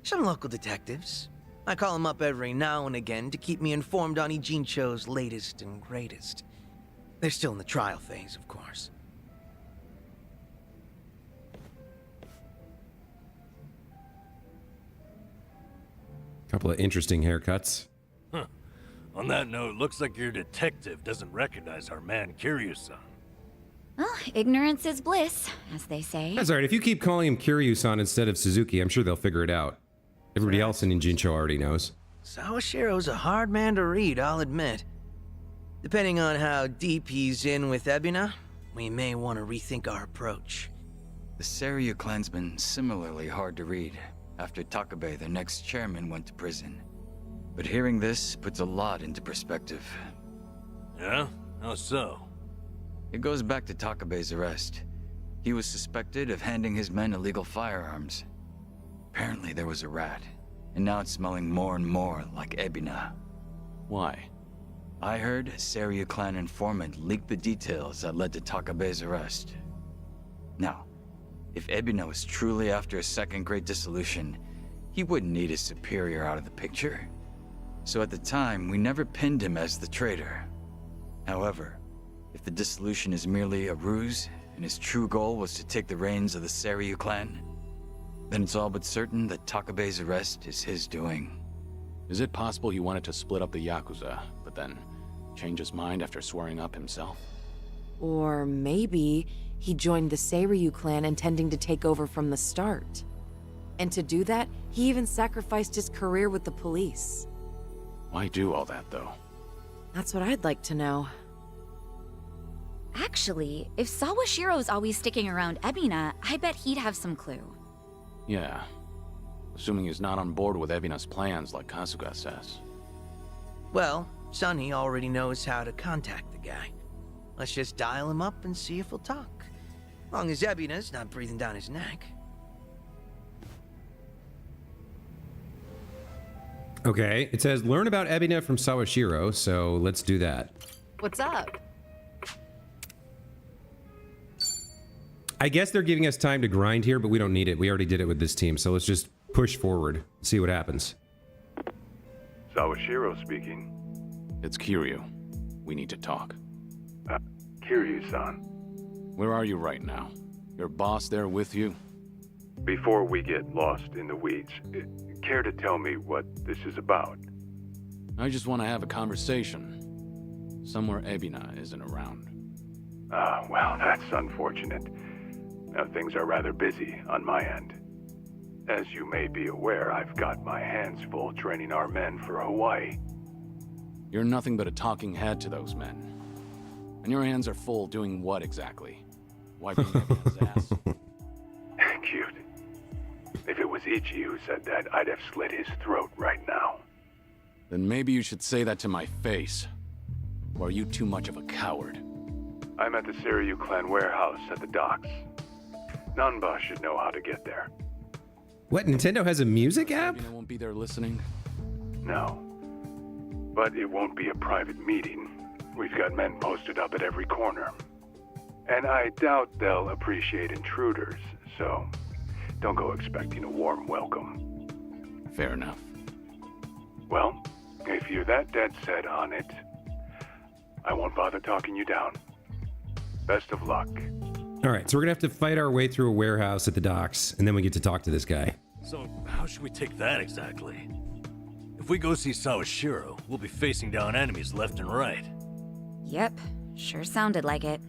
S19: Some local detectives. I call them up every now and again to keep me informed on Ijincho's latest and greatest. They're still in the trial phase, of course.
S1: Couple of interesting haircuts.
S14: Huh. On that note, looks like your detective doesn't recognize our man Kiryu-san.
S16: Well, ignorance is bliss, as they say.
S1: That's all right. If you keep calling him Kiryu-san instead of Suzuki, I'm sure they'll figure it out. Everybody else in Ijincho already knows.
S19: Sawashiro's a hard man to read, I'll admit. Depending on how deep he's in with Ebina, we may want to rethink our approach.
S18: The Seiryu clansman similarly hard to read after Takabe, their next chairman, went to prison. But hearing this puts a lot into perspective.
S14: Yeah? How so?
S18: It goes back to Takabe's arrest. He was suspected of handing his men illegal firearms. Apparently there was a rat, and now it's smelling more and more like Ebina.
S12: Why?
S18: I heard a Seiryu clan informant leaked the details that led to Takabe's arrest. Now, if Ebina was truly after a second great dissolution, he wouldn't need his superior out of the picture. So at the time, we never pinned him as the traitor. However, if the dissolution is merely a ruse, and his true goal was to take the reins of the Seiryu clan, then it's all but certain that Takabe's arrest is his doing.
S12: Is it possible he wanted to split up the Yakuza, but then change his mind after swearing up himself?
S15: Or maybe he joined the Seiryu clan intending to take over from the start. And to do that, he even sacrificed his career with the police.
S12: Why do all that, though?
S15: That's what I'd like to know.
S16: Actually, if Sawashiro's always sticking around Ebina, I bet he'd have some clue.
S12: Yeah. Assuming he's not on board with Ebina's plans like Kasuga says.
S19: Well, Sunny already knows how to contact the guy. Let's just dial him up and see if he'll talk. Long as Ebina's not breathing down his neck.
S1: Okay, it says learn about Ebina from Sawashiro, so let's do that.
S15: What's up?
S1: I guess they're giving us time to grind here, but we don't need it. We already did it with this team, so let's just push forward, see what happens.
S7: Sawashiro speaking.
S12: It's Kiryu. We need to talk.
S7: Kiryu-san.
S12: Where are you right now? Your boss there with you?
S7: Before we get lost in the weeds, care to tell me what this is about?
S12: I just want to have a conversation. Somewhere Ebina isn't around.
S7: Well, that's unfortunate.
S20: Now, things are rather busy on my end. As you may be aware, I've got my hands full training our men for Hawaii.
S12: You're nothing but a talking head to those men. And your hands are full doing what exactly? Wiping everyone's ass?
S20: Cute. If it was Ichi who said that, I'd have slit his throat right now.
S12: Then maybe you should say that to my face. Or are you too much of a coward?
S20: I'm at the Seiryu clan warehouse at the docks. Nanba should know how to get there.
S1: What, Nintendo has a music app?
S12: I won't be there listening?
S20: No. But it won't be a private meeting. We've got men posted up at every corner. And I doubt they'll appreciate intruders, so don't go expecting a warm welcome.
S12: Fair enough.
S20: Well, if you're that dead set on it, I won't bother talking you down. Best of luck.
S1: All right, so we're gonna have to fight our way through a warehouse at the docks, and then we get to talk to this guy.
S14: So, how should we take that exactly? If we go see Sawashiro, we'll be facing down enemies left and right.
S16: Yep, sure sounded like it.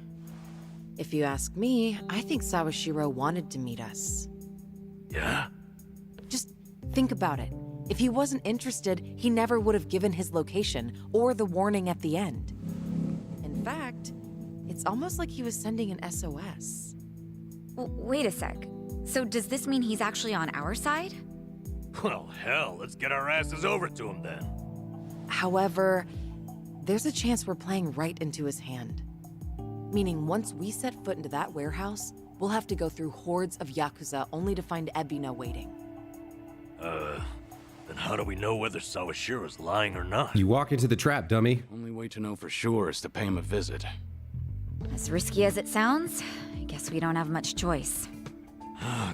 S15: If you ask me, I think Sawashiro wanted to meet us.
S14: Yeah?
S15: Just think about it. If he wasn't interested, he never would have given his location or the warning at the end. In fact, it's almost like he was sending an SOS.
S16: Wait a sec. So does this mean he's actually on our side?
S14: Well, hell, let's get our asses over to him then.
S15: However, there's a chance we're playing right into his hand. Meaning once we set foot into that warehouse, we'll have to go through hordes of Yakuza only to find Ebina waiting.
S14: Then how do we know whether Sawashiro's lying or not?
S1: You walk into the trap, dummy.
S12: Only way to know for sure is to pay him a visit.
S16: As risky as it sounds, I guess we don't have much choice.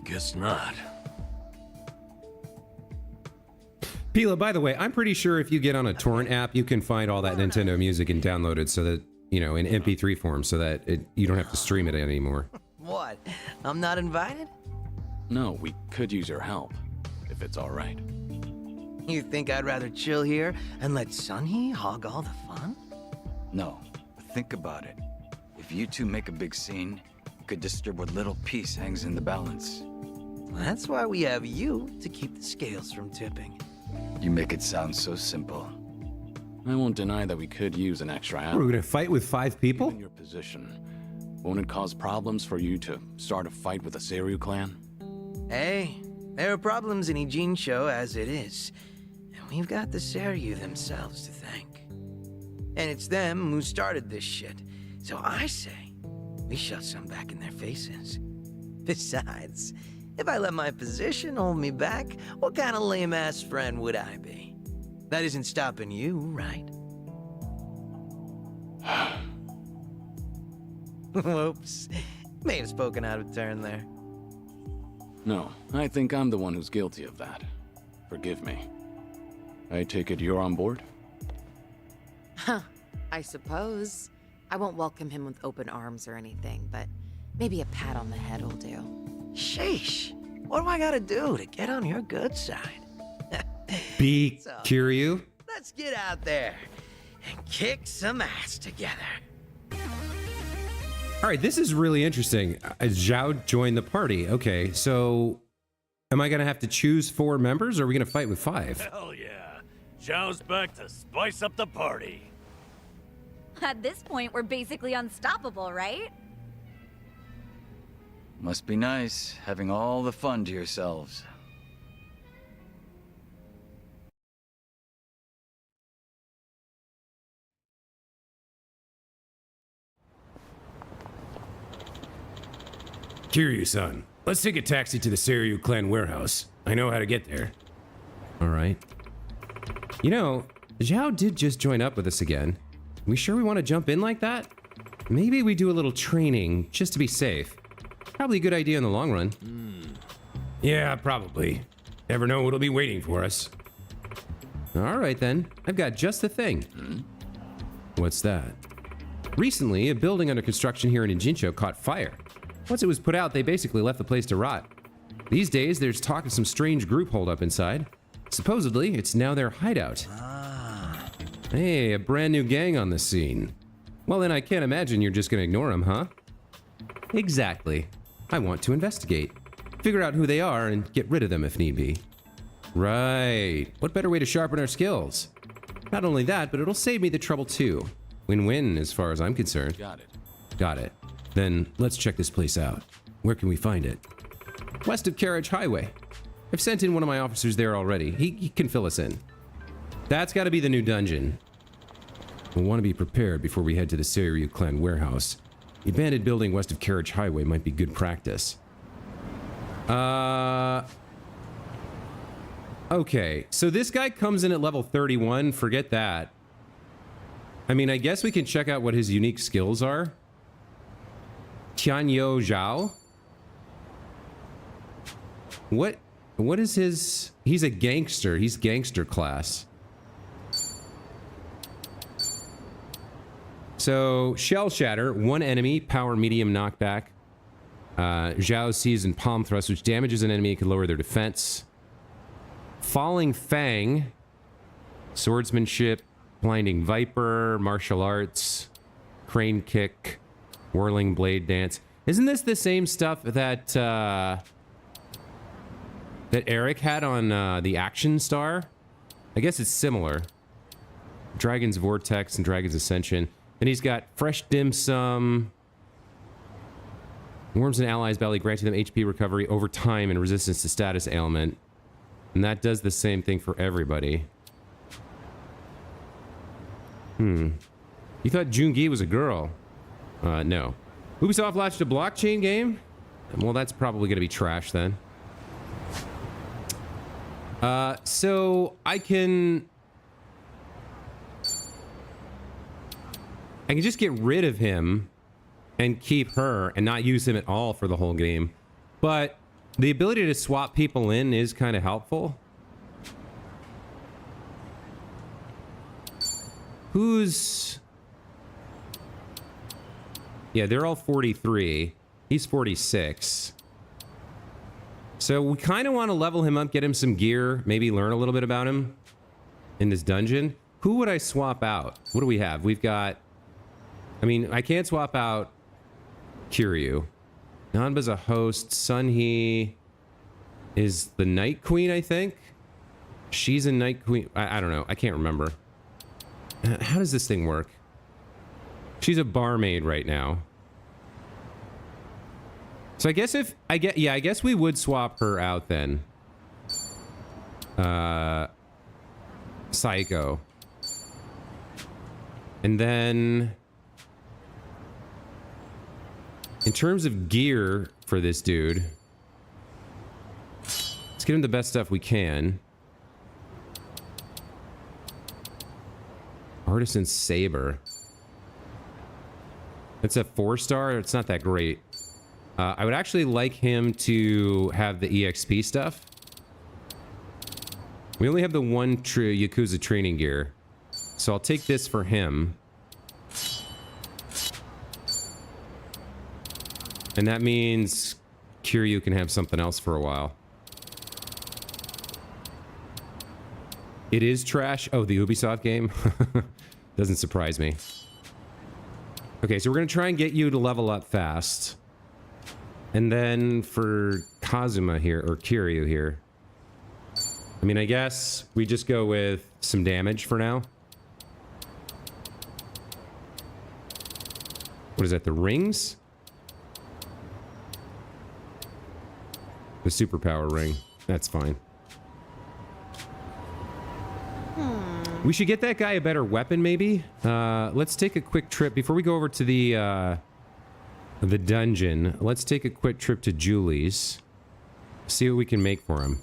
S14: Guess not.
S1: Pila, by the way, I'm pretty sure if you get on a torrent app, you can find all that Nintendo music and download it so that, you know, in MP3 form so that you don't have to stream it anymore.
S19: What? I'm not invited?
S12: No, we could use your help, if it's all right.
S19: You think I'd rather chill here and let Sunhee hog all the fun?
S18: No, but think about it. If you two make a big scene, it could disturb what little piece hangs in the balance.
S19: That's why we have you to keep the scales from tipping.
S18: You make it sound so simple.
S12: I won't deny that we could use an extra
S1: We're gonna fight with 5 people?
S12: In your position, won't it cause problems for you to start a fight with the Seiryu clan?
S19: Hey, there are problems in Ijincho as it is. And we've got the Seiryu themselves to thank. And it's them who started this shit. So I say, we shove some back in their faces. Besides, if I let my position hold me back, what kind of lame-ass friend would I be? That isn't stopping you, right? Whoops. May have spoken out of turn there.
S12: No, I think I'm the one who's guilty of that. Forgive me. I take it you're on board?
S15: Huh, I suppose. I won't welcome him with open arms or anything, but maybe a pat on the head will do.
S19: Sheesh. What do I gotta do to get on your good side?
S1: Be Kiryu.
S19: Let's get out there and kick some ass together.
S1: All right, this is really interesting. Zhao joined the party. Okay, so am I gonna have to choose 4 members, or are we gonna fight with 5?
S14: Hell yeah. Zhao's back to spice up the party.
S16: At this point, we're basically unstoppable, right?
S18: Must be nice, having all the fun to yourselves.
S1: Kiryu-san, let's take a taxi to the Seiryu clan warehouse. I know how to get there. All right. You know, Zhao did just join up with us again. We sure we want to jump in like that? Maybe we do a little training just to be safe. Probably a good idea in the long run. Yeah, probably. Never know what'll be waiting for us. All right then, I've got just the thing. What's that? Recently, a building under construction here in Ijincho caught fire. Once it was put out, they basically left the place to rot. These days, there's talk of some strange group holdup inside. Supposedly, it's now their hideout. Hey, a brand new gang on the scene. Well then, I can't imagine you're just gonna ignore them, huh? Exactly. I want to investigate. Figure out who they are and get rid of them if need be. Right. What better way to sharpen our skills? Not only that, but it'll save me the trouble too. Win-win as far as I'm concerned.
S12: Got it.
S1: Got it. Then let's check this place out. Where can we find it? West of Carriage Highway. I've sent in one of my officers there already. He can fill us in. That's got to be the new dungeon. We'll want to be prepared before we head to the Seiryu clan warehouse. The abandoned building west of Carriage Highway might be good practice. Okay, so this guy comes in at level 31. Forget that. I mean, I guess we can check out what his unique skills are. Tianyo Zhao. What is his... He's a gangster. He's gangster class. So, Shell Shatter, one enemy, power medium knockback. Zhao sees palm thrust, which damages an enemy and can lower their defense. Falling Fang, swordsmanship, blinding viper, martial arts, crane kick, whirling blade dance. Isn't this the same stuff that that Eric had on the Action Star? I guess it's similar. Dragon's Vortex and Dragon's Ascension. Then he's got fresh dim sum. Worms and allies belly granting them HP recovery over time and resistance to status ailment. And that does the same thing for everybody. You thought Jungi was a girl? No. Ubisoft launched a blockchain game? Well, that's probably going to be trash then. So I can just get rid of him and keep her and not use him at all for the whole game. But the ability to swap people in is kind of helpful. Who's... Yeah, they're all 43. He's 46. So we kind of want to level him up, get him some gear, maybe learn a little bit about him in this dungeon. Who would I swap out? What do we have? We've got... I mean, I can't swap out Kiryu. Nanba's a host. Sunhee is the Night Queen, I think. She's a Night Queen. I don't know. I can't remember. How does this thing work? She's a barmaid right now. So I guess if I get, yeah, I guess we would swap her out then. Psycho. And then in terms of gear for this dude, let's get him the best stuff we can. Artisan Saber. It's a 4-star. It's not that great. I would actually like him to have the EXP stuff. We only have the one Yakuza training gear. So I'll take this for him. And that means Kiryu can have something else for a while. It is trash. Oh, the Ubisoft game? Doesn't surprise me. Okay, so we're going to try and get you to level up fast. And then for Kazuma here, or Kiryu here, I mean, I guess we just go with some damage for now. What is that, the rings? The superpower ring. That's fine. We should get that guy a better weapon, maybe. Let's take a quick trip before we go over to the dungeon. Let's take a quick trip to Julie's. See what we can make for him.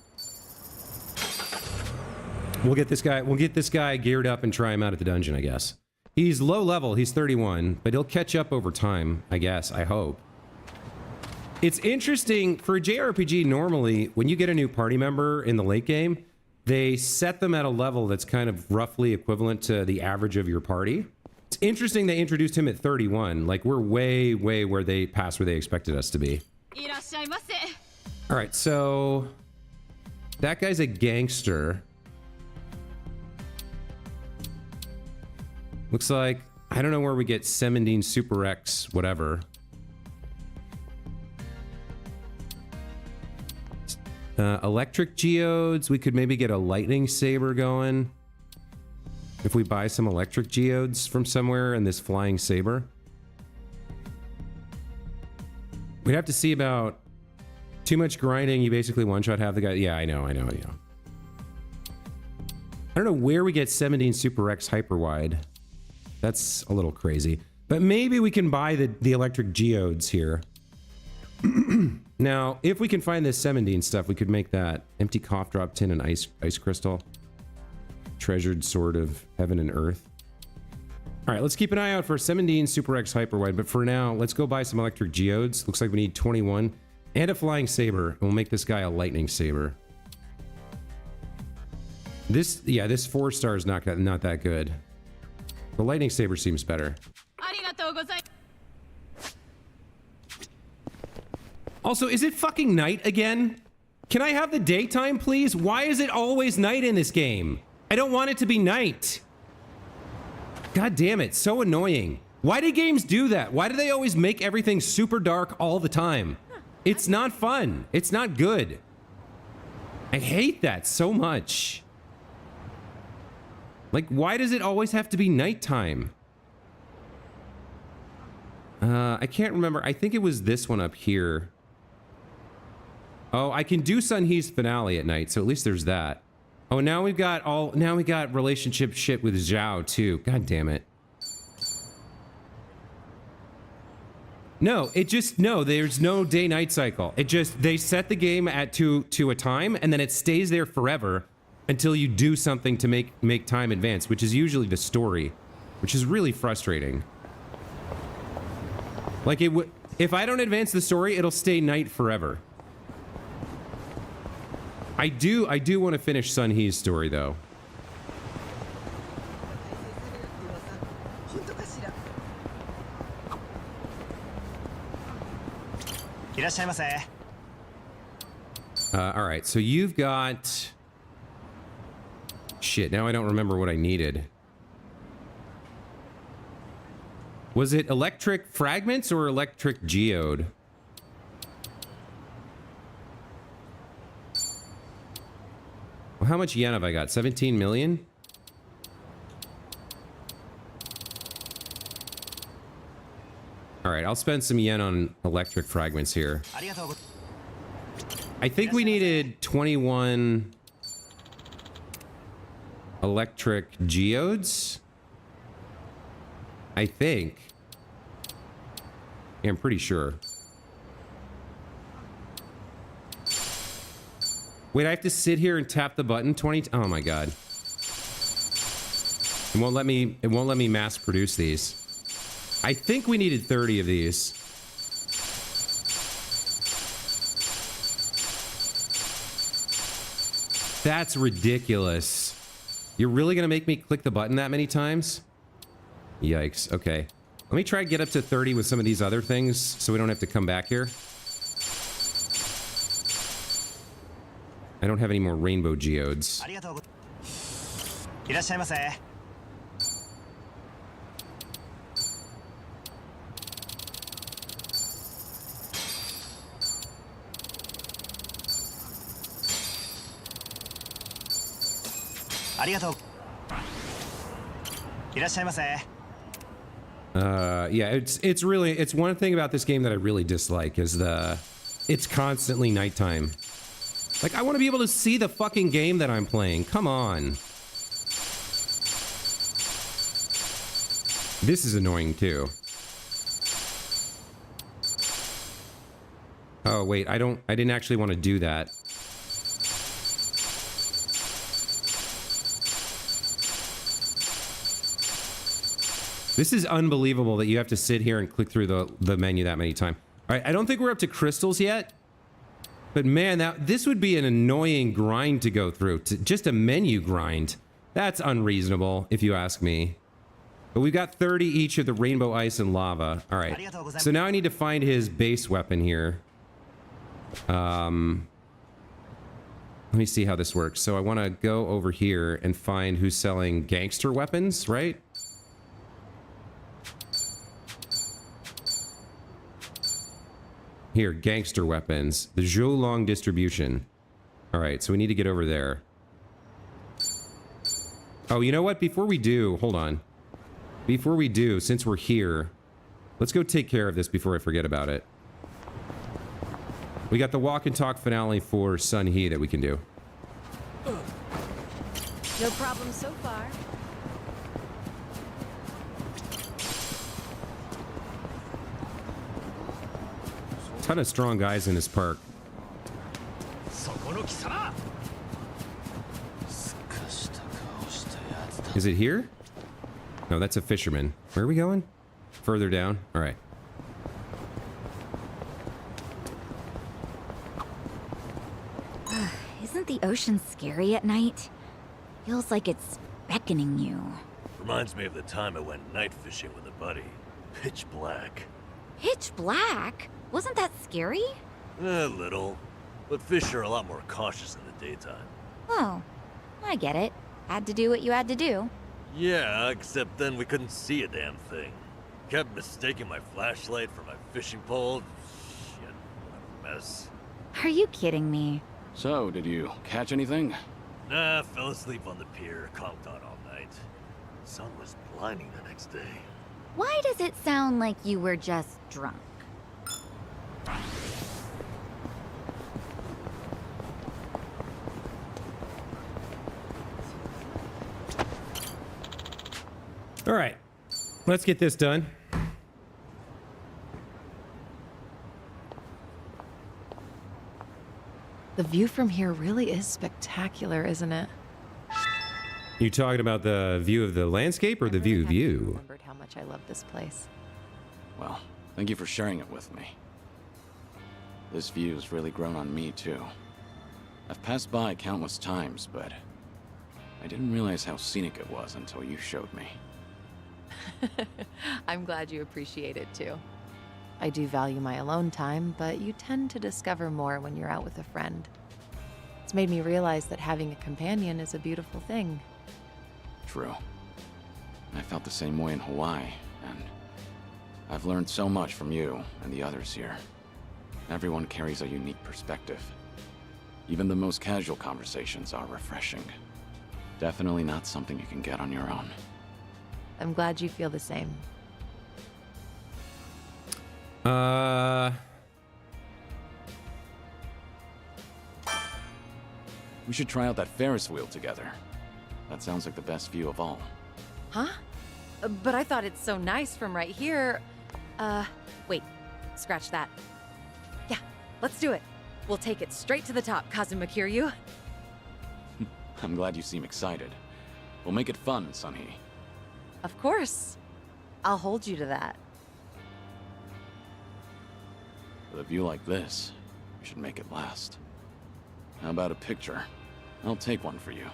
S1: We'll get this guy geared up and try him out at the dungeon, I guess. He's low level, he's 31, but he'll catch up over time, I guess, I hope. It's interesting, for a JRPG, normally, when you get a new party member in the late game, they set them at a level that's kind of roughly equivalent to the average of your party. It's interesting they introduced him at 31. Like, we're way, way where they passed where they expected us to be. All right, so that guy's a gangster. Looks like, I don't know where we get Semendine Super X, whatever. Electric geodes. We could maybe get a lightning saber going. If we buy some electric geodes from somewhere and this flying saber. We'd have to see about too much grinding. You basically one-shot half the guy. Yeah, I know. I don't know where we get 17 Super X hyper wide. That's a little crazy. But maybe we can buy the electric geodes here. Now, if we can find this 17 stuff, we could make that empty cough drop tin and ice crystal. Treasured sword of heaven and earth. All right, let's keep an eye out for 17 Super X hyper wide. But for now, let's go buy some electric geodes. Looks like we need 21 and a flying saber. And we'll make this guy a lightning saber. This 4-star is not that good. The lightning saber seems better. Also, is it fucking night again? Can I have the daytime, please? Why is it always night in this game? I don't want it to be night. God damn it, so annoying. Why do games do that? Why do they always make everything super dark all the time? It's not fun. It's not good. I hate that so much. Like, why does it always have to be nighttime? I can't remember. I think it was this one up here. Oh, I can do Sunhee's finale at night, so at least there's that. Oh, now we got relationship shit with Zhao too. God damn it. No, there's no day-night cycle. They set the game to a time, and then it stays there forever until you do something to make time advance, which is usually the story, which is really frustrating. Like if I don't advance the story, it'll stay night forever. I do want to finish Sunhee's story though. All right, so you've got shit. Now I don't remember what I needed. Was it electric fragments or electric geode? Well, how much yen have I got? 17 million? All right, I'll spend some yen on electric fragments here. I think we needed 21 electric geodes. I think. Yeah, I'm pretty sure. Wait, I have to sit here and tap the button 20 oh my god. It won't let me mass produce these. I think we needed 30 of these. That's ridiculous. You're really gonna make me click the button that many times? Yikes. Okay. Let me try to get up to 30 with some of these other things so we don't have to come back here. I don't have any more rainbow geodes. Yeah, it's one thing about this game that I really dislike is it's constantly nighttime. Like, I want to be able to see the fucking game that I'm playing. Come on. This is annoying too. Oh wait, I didn't actually want to do that. This is unbelievable that you have to sit here and click through the menu that many times. All right, I don't think we're up to crystals yet. But man, this would be an annoying grind to go through. Just a menu grind. That's unreasonable, if you ask me. But we've got 30 each of the rainbow ice and lava. All right. So now I need to find his base weapon here. Let me see how this works. So I want to go over here and find who's selling gangster weapons, right? Here, gangster weapons. The Zhou Long distribution. All right, so we need to get over there. Oh, you know what? Before we do, hold on. Before we do, since we're here, let's go take care of this before I forget about it. We got the walk and talk finale for Sun Hee that we can do.
S15: No problem so far.
S1: Ton of strong guys in this park. Is it here? No, that's a fisherman. Where are we going? Further down? All right.
S16: Isn't the ocean scary at night? Feels like it's beckoning you.
S14: Reminds me of the time I went night fishing with a buddy. Pitch black.
S16: Pitch black? Wasn't that scary?
S14: A little. But fish are a lot more cautious in the daytime.
S16: Oh, I get it. Had to do what you had to do.
S14: Yeah, except then we couldn't see a damn thing. Kept mistaking my flashlight for my fishing pole. Shit, what a mess.
S16: Are you kidding me?
S12: So, did you catch anything?
S14: Nah, fell asleep on the pier, conked on all night. The sun was blinding the next day.
S16: Why does it sound like you were just drunk?
S1: All right, let's get this done.
S15: The view from here really is spectacular, isn't it?
S1: You talking about the view of the landscape or the view of you?
S15: Remembered how much I love this place.
S12: Well, thank you for sharing it with me. This view's really grown on me, too. I've passed by countless times, but I didn't realize how scenic it was until you showed me.
S15: I'm glad you appreciate it, too. I do value my alone time, but you tend to discover more when you're out with a friend. It's made me realize that having a companion is a beautiful thing.
S12: True. I felt the same way in Hawaii, and I've learned so much from you and the others here. Everyone carries a unique perspective. Even the most casual conversations are refreshing. Definitely not something you can get on your own.
S15: I'm glad you feel the same.
S12: We should try out that Ferris wheel together. That sounds like the best view of all.
S15: Huh? But I thought it's so nice from right here. Wait. Scratch that. Yeah, let's do it. We'll take it straight to the top, Kazuma Kiryu.
S12: I'm glad you seem excited. We'll make it fun, Sunny.
S15: Of course. I'll hold you to that.
S12: With a view like this, we should make it last. How about a picture? I'll take one for you.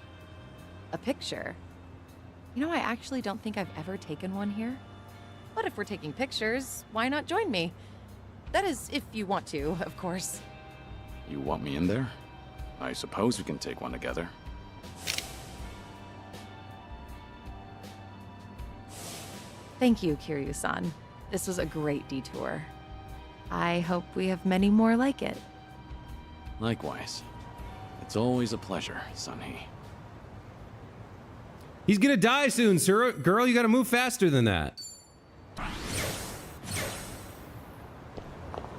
S15: A picture? You know, I actually don't think I've ever taken one here. But if we're taking pictures, why not join me? That is, if you want to, of course.
S12: You want me in there? I suppose we can take one together.
S15: Thank you, Kiryu-san. This was a great detour. I hope we have many more like it.
S12: Likewise. It's always a pleasure, Sunny.
S1: He's gonna die soon, sir. Girl, you gotta move faster than that.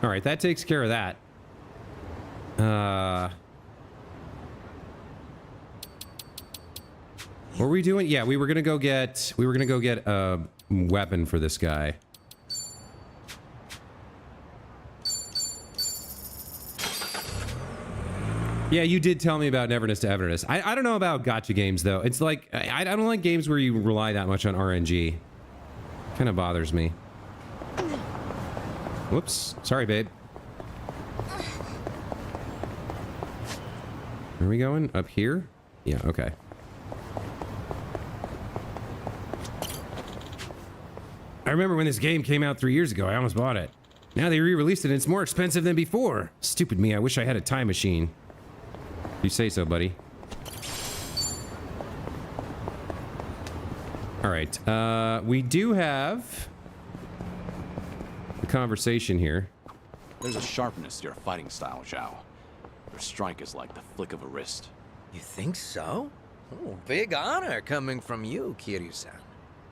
S1: All right, that takes care of that. What were we doing? Yeah, we were gonna go get a weapon for this guy. Yeah, you did tell me about Neverness to Everness. I don't know about gacha games, though. It's like, I don't like games where you rely that much on RNG. Kind of bothers me. Whoops. Sorry, babe. Where are we going? Up here? Yeah, okay. I remember when this game came out 3 years ago. I almost bought it. Now they re-released it and it's more expensive than before. Stupid me. I wish I had a time machine. You say so, buddy. All right. We do have a conversation here.
S12: There's a sharpness to your fighting style, Zhao. Their strike is like the flick of a wrist.
S19: You think so? Oh, big honor coming from you, Kiryu-san.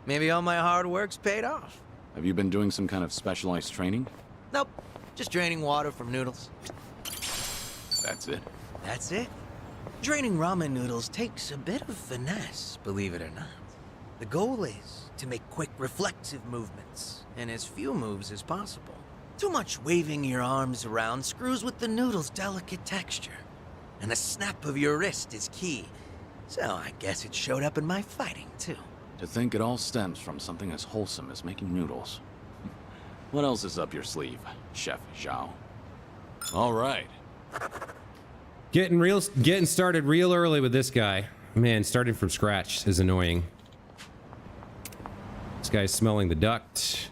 S19: Maybe all my hard work's paid off.
S12: Have you been doing some kind of specialized training?
S19: Nope, just draining water from noodles.
S12: That's it?
S19: That's it. Draining ramen noodles takes a bit of finesse, believe it or not. The goal is to make quick reflexive movements, and as few moves as possible. Too much waving your arms around screws with the noodle's delicate texture. And the snap of your wrist is key. So I guess it showed up in my fighting, too.
S12: To think it all stems from something as wholesome as making noodles. What else is up your sleeve, Chef Zhao? All right.
S1: Getting started real early with this guy. Man, starting from scratch is annoying. This guy's smelling the duct.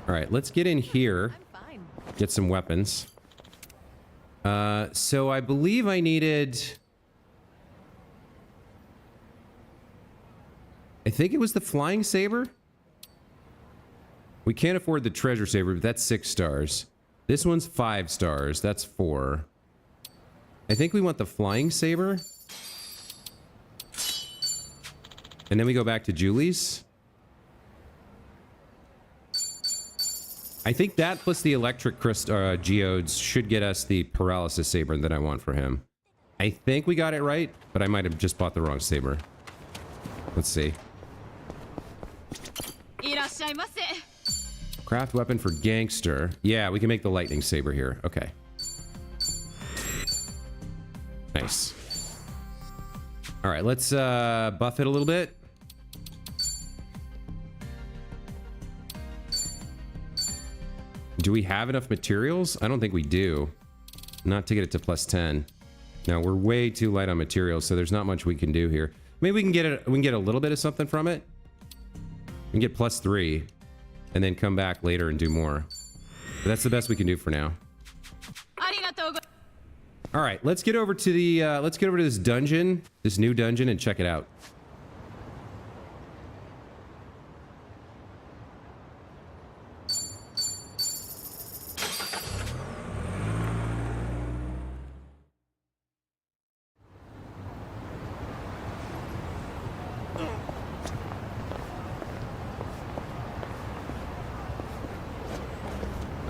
S1: All right, let's get in here. Get some weapons. So I believe I needed... I think it was the flying saber. We can't afford the treasure saber, but that's 6 stars. This one's 5 stars. That's 4. I think we want the flying saber. And then we go back to Julie's. I think that plus the electric geodes should get us the paralysis saber that I want for him. I think we got it right, but I might have just bought the wrong saber. Let's see. Craft weapon for gangster. Yeah, we can make the lightning saber here. Okay. Nice. All right, let's buff it a little bit. Do we have enough materials? I don't think we do. Not to get it to plus 10. No, we're way too light on materials, so there's not much we can do here. Maybe we can get it. We can get a little bit of something from it. We can get plus 3, and then come back later and do more. But that's the best we can do for now. All right, let's get over to the this dungeon, this new dungeon, and check it out.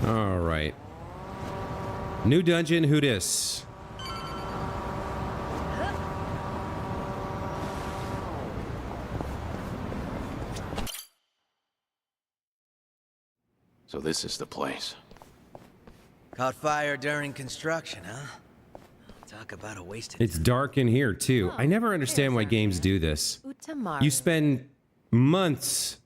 S1: All right. New dungeon, who dis?
S12: So this is the place.
S19: Caught fire during construction, huh? Talk about a wasted...
S1: It's dark in here, too. I never understand why games do this. You spend months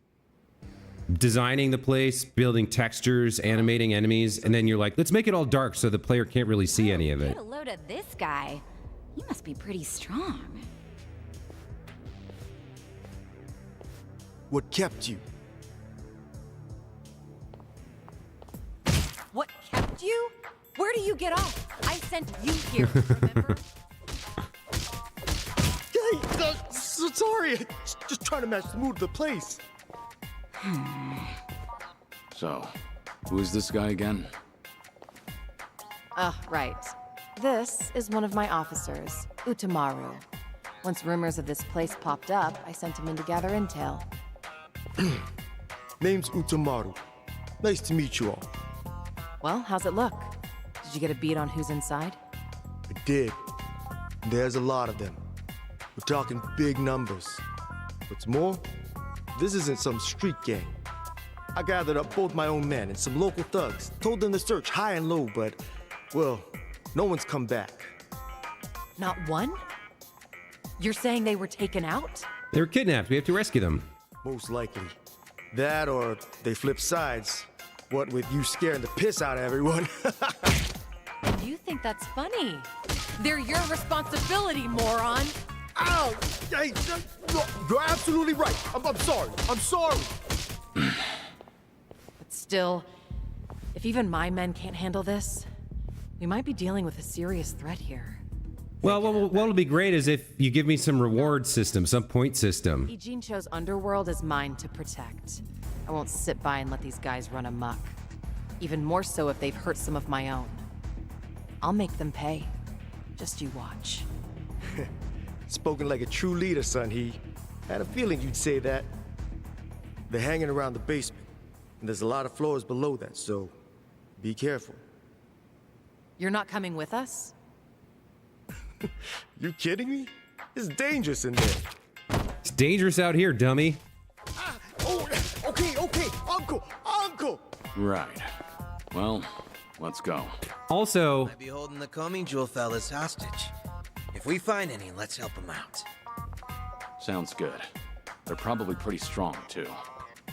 S1: designing the place, building textures, animating enemies, and then you're like, let's make it all dark so the player can't really see any of it.
S16: Get a load of this guy. He must be pretty strong.
S21: What kept you?
S15: What kept you? Where do you get off? I sent you here, remember?
S21: Hey, so sorry. Just trying to match the mood of the place.
S12: So, who is this guy again?
S15: Right. This is one of my officers, Utamaru. Once rumors of this place popped up, I sent him in to gather intel.
S21: Name's Utamaru. Nice to meet you all.
S15: Well, how's it look? Did you get a beat on who's inside?
S21: I did. There's a lot of them. We're talking big numbers. What's more, this isn't some street gang. I gathered up both my own men and some local thugs, told them to search high and low, but, well, no one's come back.
S15: Not one? You're saying they were taken out?
S1: They were kidnapped. We have to rescue them.
S21: Most likely. That or they flip sides. What with you scaring the piss out of everyone.
S15: You think that's funny? They're your responsibility, moron!
S21: Ow! Hey, you're absolutely right. I'm sorry. I'm sorry.
S15: But still, if even my men can't handle this, we might be dealing with a serious threat here.
S1: Well, what'll be great is if you give me some reward system, some point system.
S15: Ijincho's underworld is mine to protect. I won't sit by and let these guys run amok. Even more so if they've hurt some of my own. I'll make them pay. Just you watch.
S21: Spoken like a true leader, son, he. Had a feeling you'd say that. They're hanging around the basement, and there's a lot of floors below that, so be careful.
S15: You're not coming with us?
S21: You kidding me? It's dangerous in there.
S1: It's dangerous out here, dummy.
S21: Oh, okay, Uncle!
S12: Right. Well, let's go.
S1: Also,
S19: Might be holding the Comey Jewel fellas hostage. If we find any, let's help them out.
S12: Sounds good. They're probably pretty strong, too.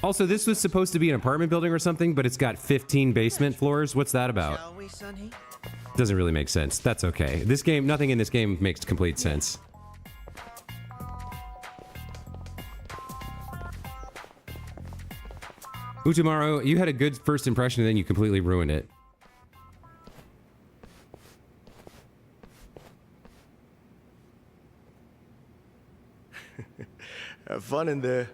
S1: Also, this was supposed to be an apartment building or something, but it's got 15 basement floors. What's that about?
S19: Shall we, Sonny?
S1: Doesn't really make sense. That's okay. This game, nothing in this game makes complete sense. Utamaro, you had a good first impression and then you completely ruined it.
S21: Have fun in there.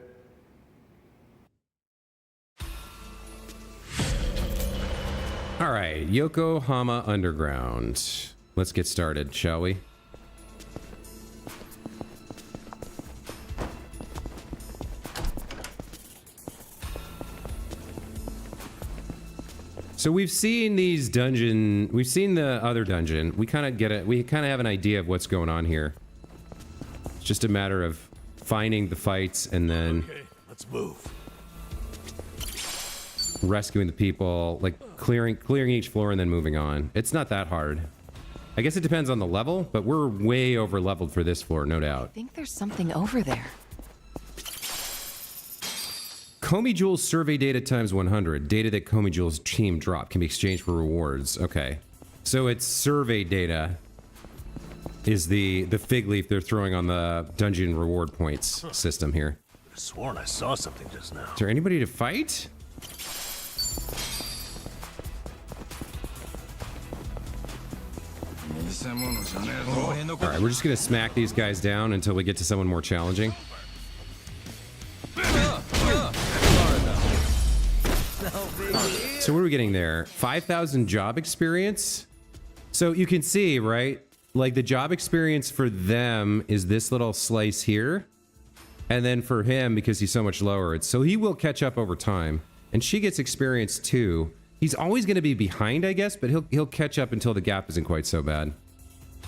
S1: All right, Yokohama Underground. Let's get started, shall we? So we've seen these we've seen the other dungeon. We kind of get it. We kind of have an idea of what's going on here. It's just a matter of finding the fights and then
S14: let's move.
S1: Rescuing the people, like clearing each floor and then moving on. It's not that hard. I guess it depends on the level, but we're way over leveled for this floor, no doubt.
S15: I think there's something over there.
S1: Comey Jewel's survey data times 100. Data that Comey Jewel's team dropped can be exchanged for rewards. Okay. So it's survey data is the fig leaf they're throwing on the dungeon reward points system here.
S14: I sworn I saw something just now.
S1: Is there anybody to fight? Alright, we're just gonna smack these guys down until we get to someone more challenging. So what are we getting there? 5,000 job experience? So you can see, right? Like the job experience for them is this little slice here. And then for him, because he's so much lower, so he will catch up over time. And she gets experience too. He's always going to be behind, I guess, but he'll catch up until the gap isn't quite so bad.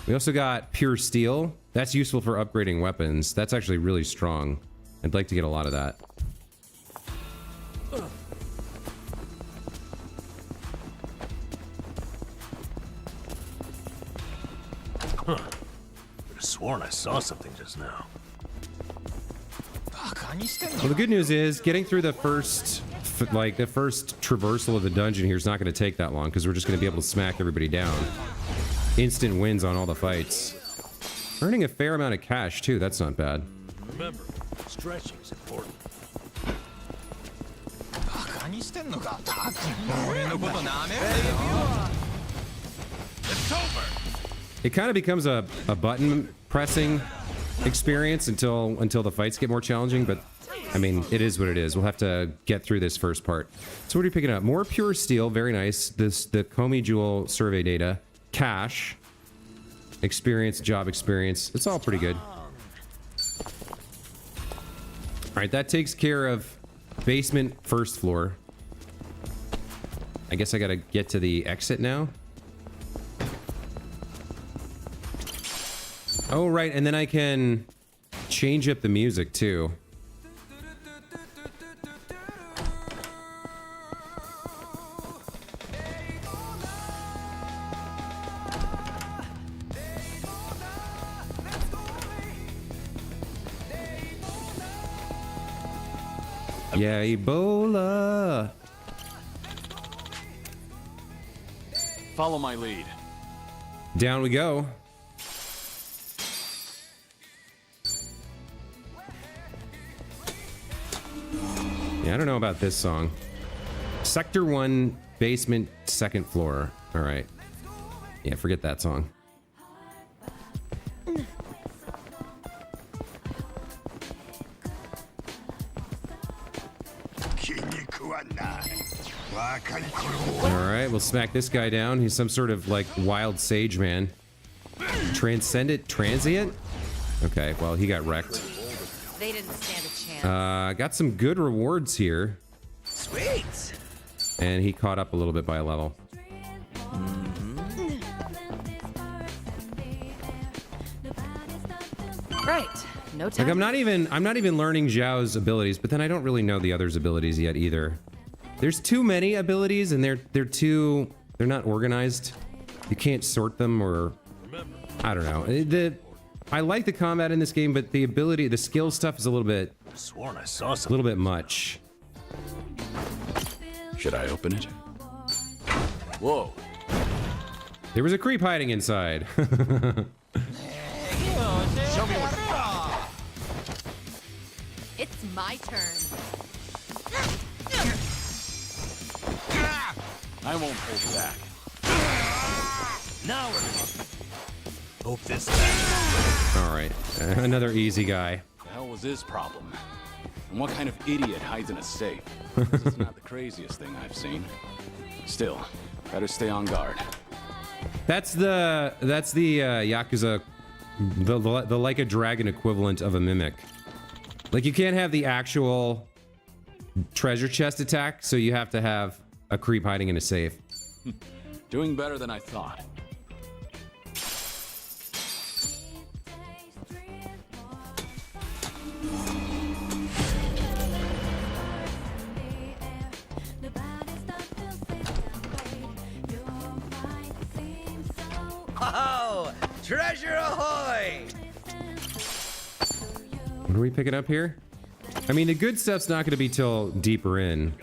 S1: We also got pure steel. That's useful for upgrading weapons. That's actually really strong. I'd like to get a lot of that.
S14: Huh. I sworn I saw something just now.
S1: Well, the good news is getting through the first traversal of the dungeon here is not going to take that long because we're just going to be able to smack everybody down. Instant wins on all the fights. Earning a fair amount of cash too. That's not bad.
S14: Remember, stretching is important.
S6: It's over.
S1: It kind of becomes a button pressing experience until the fights get more challenging, but I mean, it is what it is. We'll have to get through this first part. So what are you picking up? More pure steel, very nice. The Comey Jewel survey data, cash, experience, job experience. It's all pretty good. All right, that takes care of basement first floor. I guess I gotta get to the exit now. Oh, right, and then I can change up the music, too. Yeah, Ebola!
S12: Follow my lead.
S1: Down we go. Yeah, I don't know about this song. Sector 1, basement, second floor. All right. Yeah, forget that song. Alright, we'll smack this guy down. He's some sort of, like, wild sage man. Transcendent transient? Okay, well, he got wrecked.
S15: They didn't stand a chance.
S1: Got some good rewards here.
S19: Sweet.
S1: And he caught up a little bit by a level.
S15: Right. No time.
S1: Like, I'm not even learning Zhao's abilities, but then I don't really know the others' abilities yet either. There's too many abilities, and they're not organized. You can't sort them, or I don't know. I like the combat in this game, but the skill stuff is a little bit.
S14: I sworn I saw
S1: A little bit much.
S12: Should I open it? Whoa.
S1: There was a creep hiding inside.
S15: It's my turn.
S12: I won't hold back.
S14: Now we're talking. Hope this.
S1: All right, another easy guy.
S12: The hell was his problem? And what kind of idiot hides in a safe? This is not the craziest thing I've seen. Still, better stay on guard.
S1: That's the Yakuza, the like a dragon equivalent of a mimic. Like, you can't have the actual treasure chest attack, so you have to have a creep hiding in a safe.
S12: Doing better than I thought.
S19: Oh, treasure ahoy!
S1: What are we picking up here? I mean, the good stuff's not going to be till deeper in.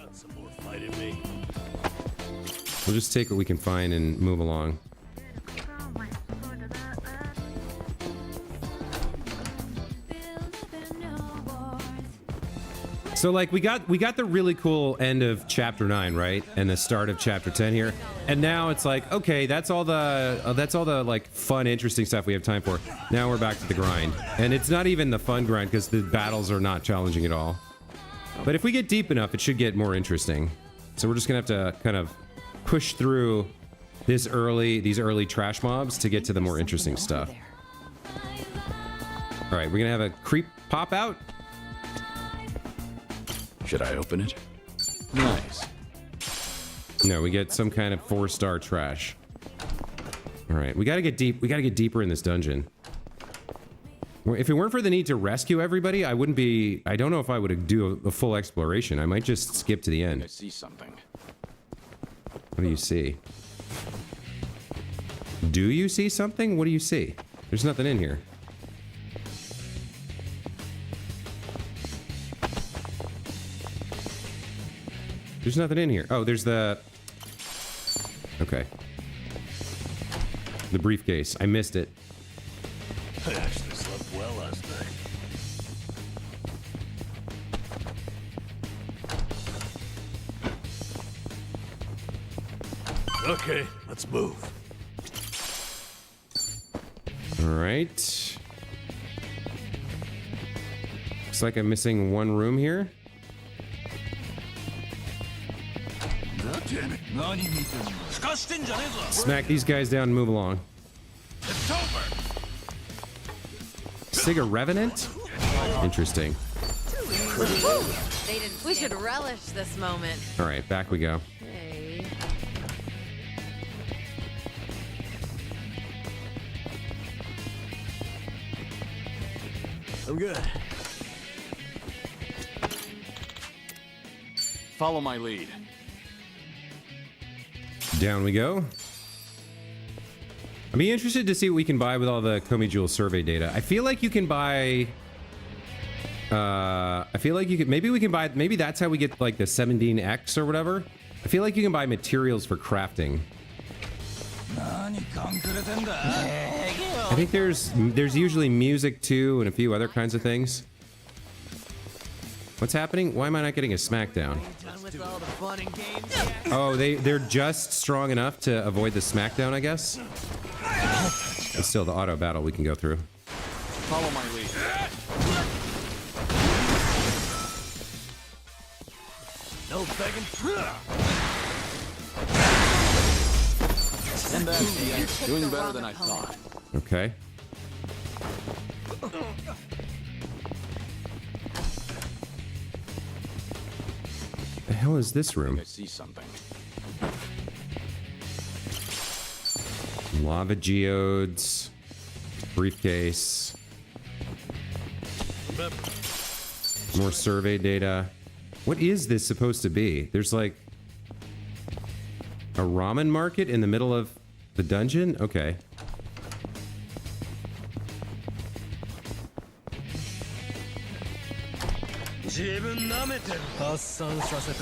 S1: We'll just take what we can find and move along. So, like, we got the really cool end of chapter 9, right? And the start of chapter 10 here. And now it's like, okay, that's all the like fun, interesting stuff we have time for. Now we're back to the grind. And it's not even the fun grind because the battles are not challenging at all. But if we get deep enough, it should get more interesting. So we're just gonna have to kind of push through these early trash mobs to get to the more interesting stuff. All right, we're gonna have a creep pop out.
S12: Should I open it? Nice.
S1: No, we get some kind of 4-star trash. All right, we gotta get deep. We gotta get deeper in this dungeon. If it weren't for the need to rescue everybody, I wouldn't be. I don't know if I would do a full exploration. I might just skip to the end.
S12: I see something.
S1: What do you see? Do you see something? What do you see? There's nothing in here. There's nothing in here. Oh, there's the... Okay. The briefcase. I missed it.
S14: I actually slept well last night. Okay, let's move.
S1: All right. Looks like I'm missing one room here. Smack these guys down and move along.
S14: It's over.
S1: Siga Revenant? Interesting.
S15: We should relish this moment.
S1: All right, back we go.
S15: Hey.
S14: I'm good.
S12: Follow my lead.
S1: Down we go. I'd be interested to see what we can buy with all the Komi Jewel survey data. I feel like you can buy... I feel like you could... Maybe we can buy... Maybe that's how we get, like, the 17X or whatever. I feel like you can buy materials for crafting. I think there's usually music, too, and a few other kinds of things. What's happening? Why am I not getting a smackdown? Oh, they're just strong enough to avoid the smackdown, I guess. But still, the auto battle we can go through.
S12: Follow my lead.
S14: No begging.
S12: And that's doing better than I thought.
S1: Okay. The hell is this room?
S12: I see something.
S1: Lava geodes. Briefcase. More survey data. What is this supposed to be? There's like a ramen market in the middle of the dungeon? Okay.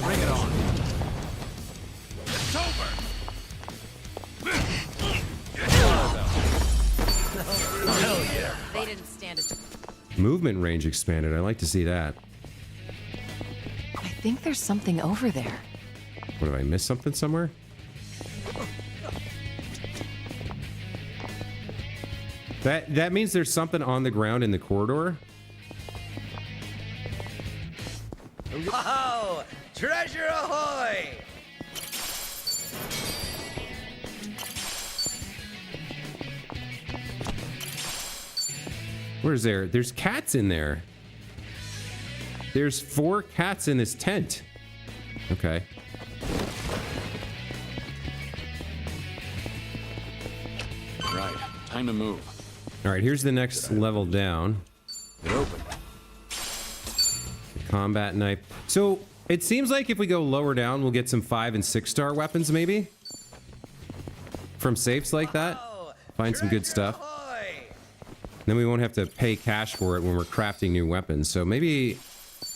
S14: Bring it on. It's over. Hell yeah.
S15: They didn't stand it.
S1: Movement range expanded. I like to see that.
S15: I think there's something over there.
S1: What, have I missed something somewhere? That means there's something on the ground in the corridor.
S19: Oh, treasure ahoy!
S1: Where's there? There's cats in there. There's 4 cats in this tent. Okay.
S12: Right, time to move.
S1: All right, here's the next level down.
S12: It opened.
S1: Combat knife. So it seems like if we go lower down, we'll get some 5- and 6-star weapons, maybe? From safes like that. Find some good stuff. Then we won't have to pay cash for it when we're crafting new weapons. So maybe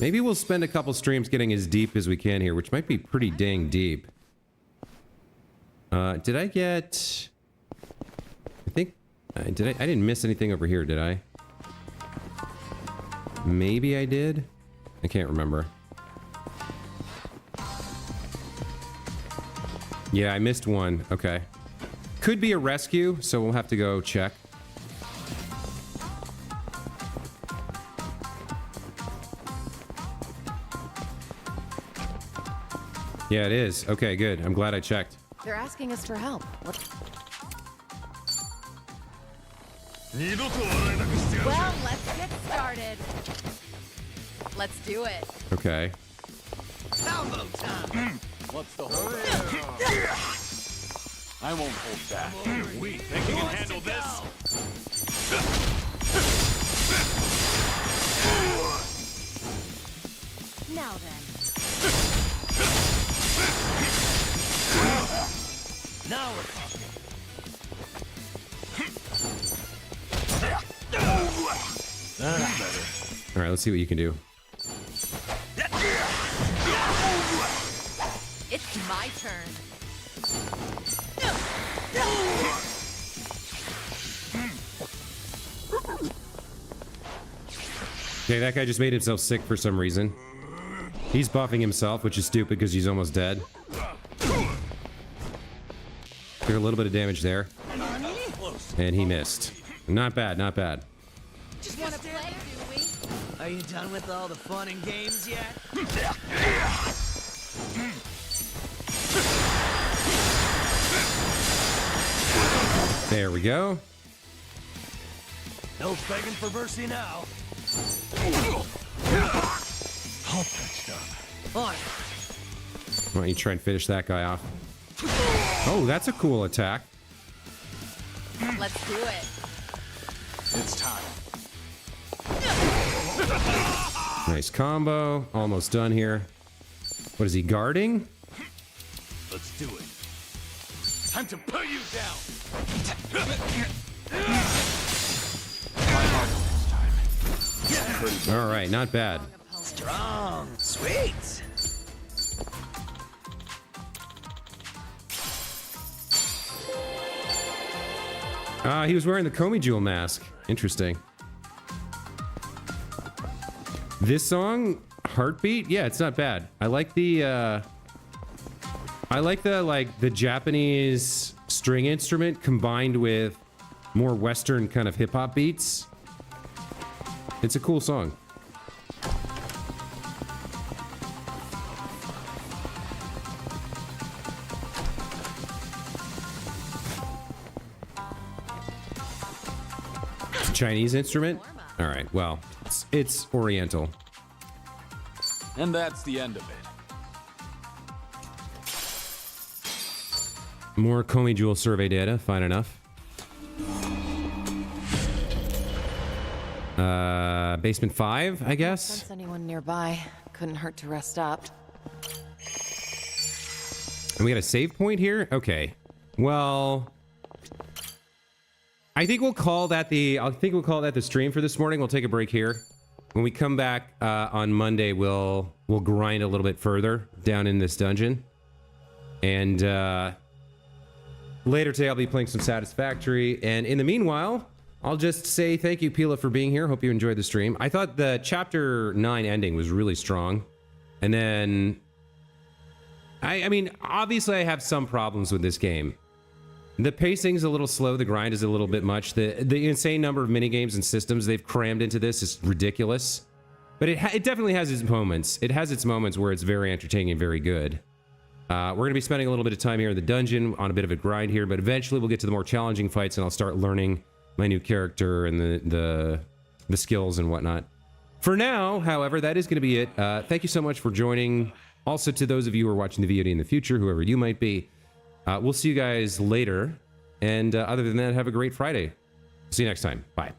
S1: we'll spend a couple streams getting as deep as we can here, which might be pretty dang deep. Did I get... I think... I didn't miss anything over here, did I? Maybe I did? I can't remember. Yeah, I missed one. Okay. Could be a rescue, so we'll have to go check. Yeah, it is. Okay, good. I'm glad I checked.
S15: They're asking us for help.
S16: Well, let's get started. Let's do it.
S1: Okay.
S19: Salvo time.
S12: What's the hold? I won't hold back.
S14: We think you can handle this?
S16: Now then.
S14: Now we're talking. That's better.
S1: All right, let's see what you can do.
S16: It's my turn.
S1: Okay, that guy just made himself sick for some reason. He's buffing himself, which is stupid because he's almost dead. Took a little bit of damage there. And he missed. Not bad, not bad.
S19: Just wanna play, do we? Are you done with all the fun and games yet?
S1: There we go.
S14: No begging for mercy now. All patched up.
S19: On.
S1: Why don't you try and finish that guy off? Oh, that's a cool attack.
S16: Let's do it.
S12: It's time.
S1: Nice combo. Almost done here. What is he guarding?
S14: Let's do it. Time to put you down.
S1: All right, not bad.
S19: Strong. Sweet.
S1: He was wearing the Komi Jewel mask. Interesting. This song, Heartbeat, yeah, it's not bad. I like the the Japanese string instrument combined with more Western kind of hip hop beats. It's a cool song. Chinese instrument? All right, well, it's Oriental.
S12: And that's the end of it.
S1: More Comey Jewel survey data, fine enough. Basement 5, I guess.
S15: Sense anyone nearby. Couldn't hurt to rest up.
S1: And we got a save point here? Okay. Well, I think we'll call that the stream for this morning. We'll take a break here. When we come back on Monday, we'll grind a little bit further down in this dungeon. And later today, I'll be playing some Satisfactory. And in the meanwhile, I'll just say thank you, Pila, for being here. Hope you enjoyed the stream. I thought the Chapter 9 ending was really strong. And then, I mean, obviously I have some problems with this game. The pacing's a little slow. The grind is a little bit much. The insane number of minigames and systems they've crammed into this is ridiculous. But it definitely has its moments. It has its moments where it's very entertaining and very good. We're going to be spending a little bit of time here in the dungeon on a bit of a grind here, but eventually we'll get to the more challenging fights and I'll start learning my new character and the skills and whatnot. For now, however, that is going to be it. Thank you so much for joining. Also, to those of you who are watching the VOD in the future, whoever you might be, we'll see you guys later. And other than that, have a great Friday. See you next time. Bye.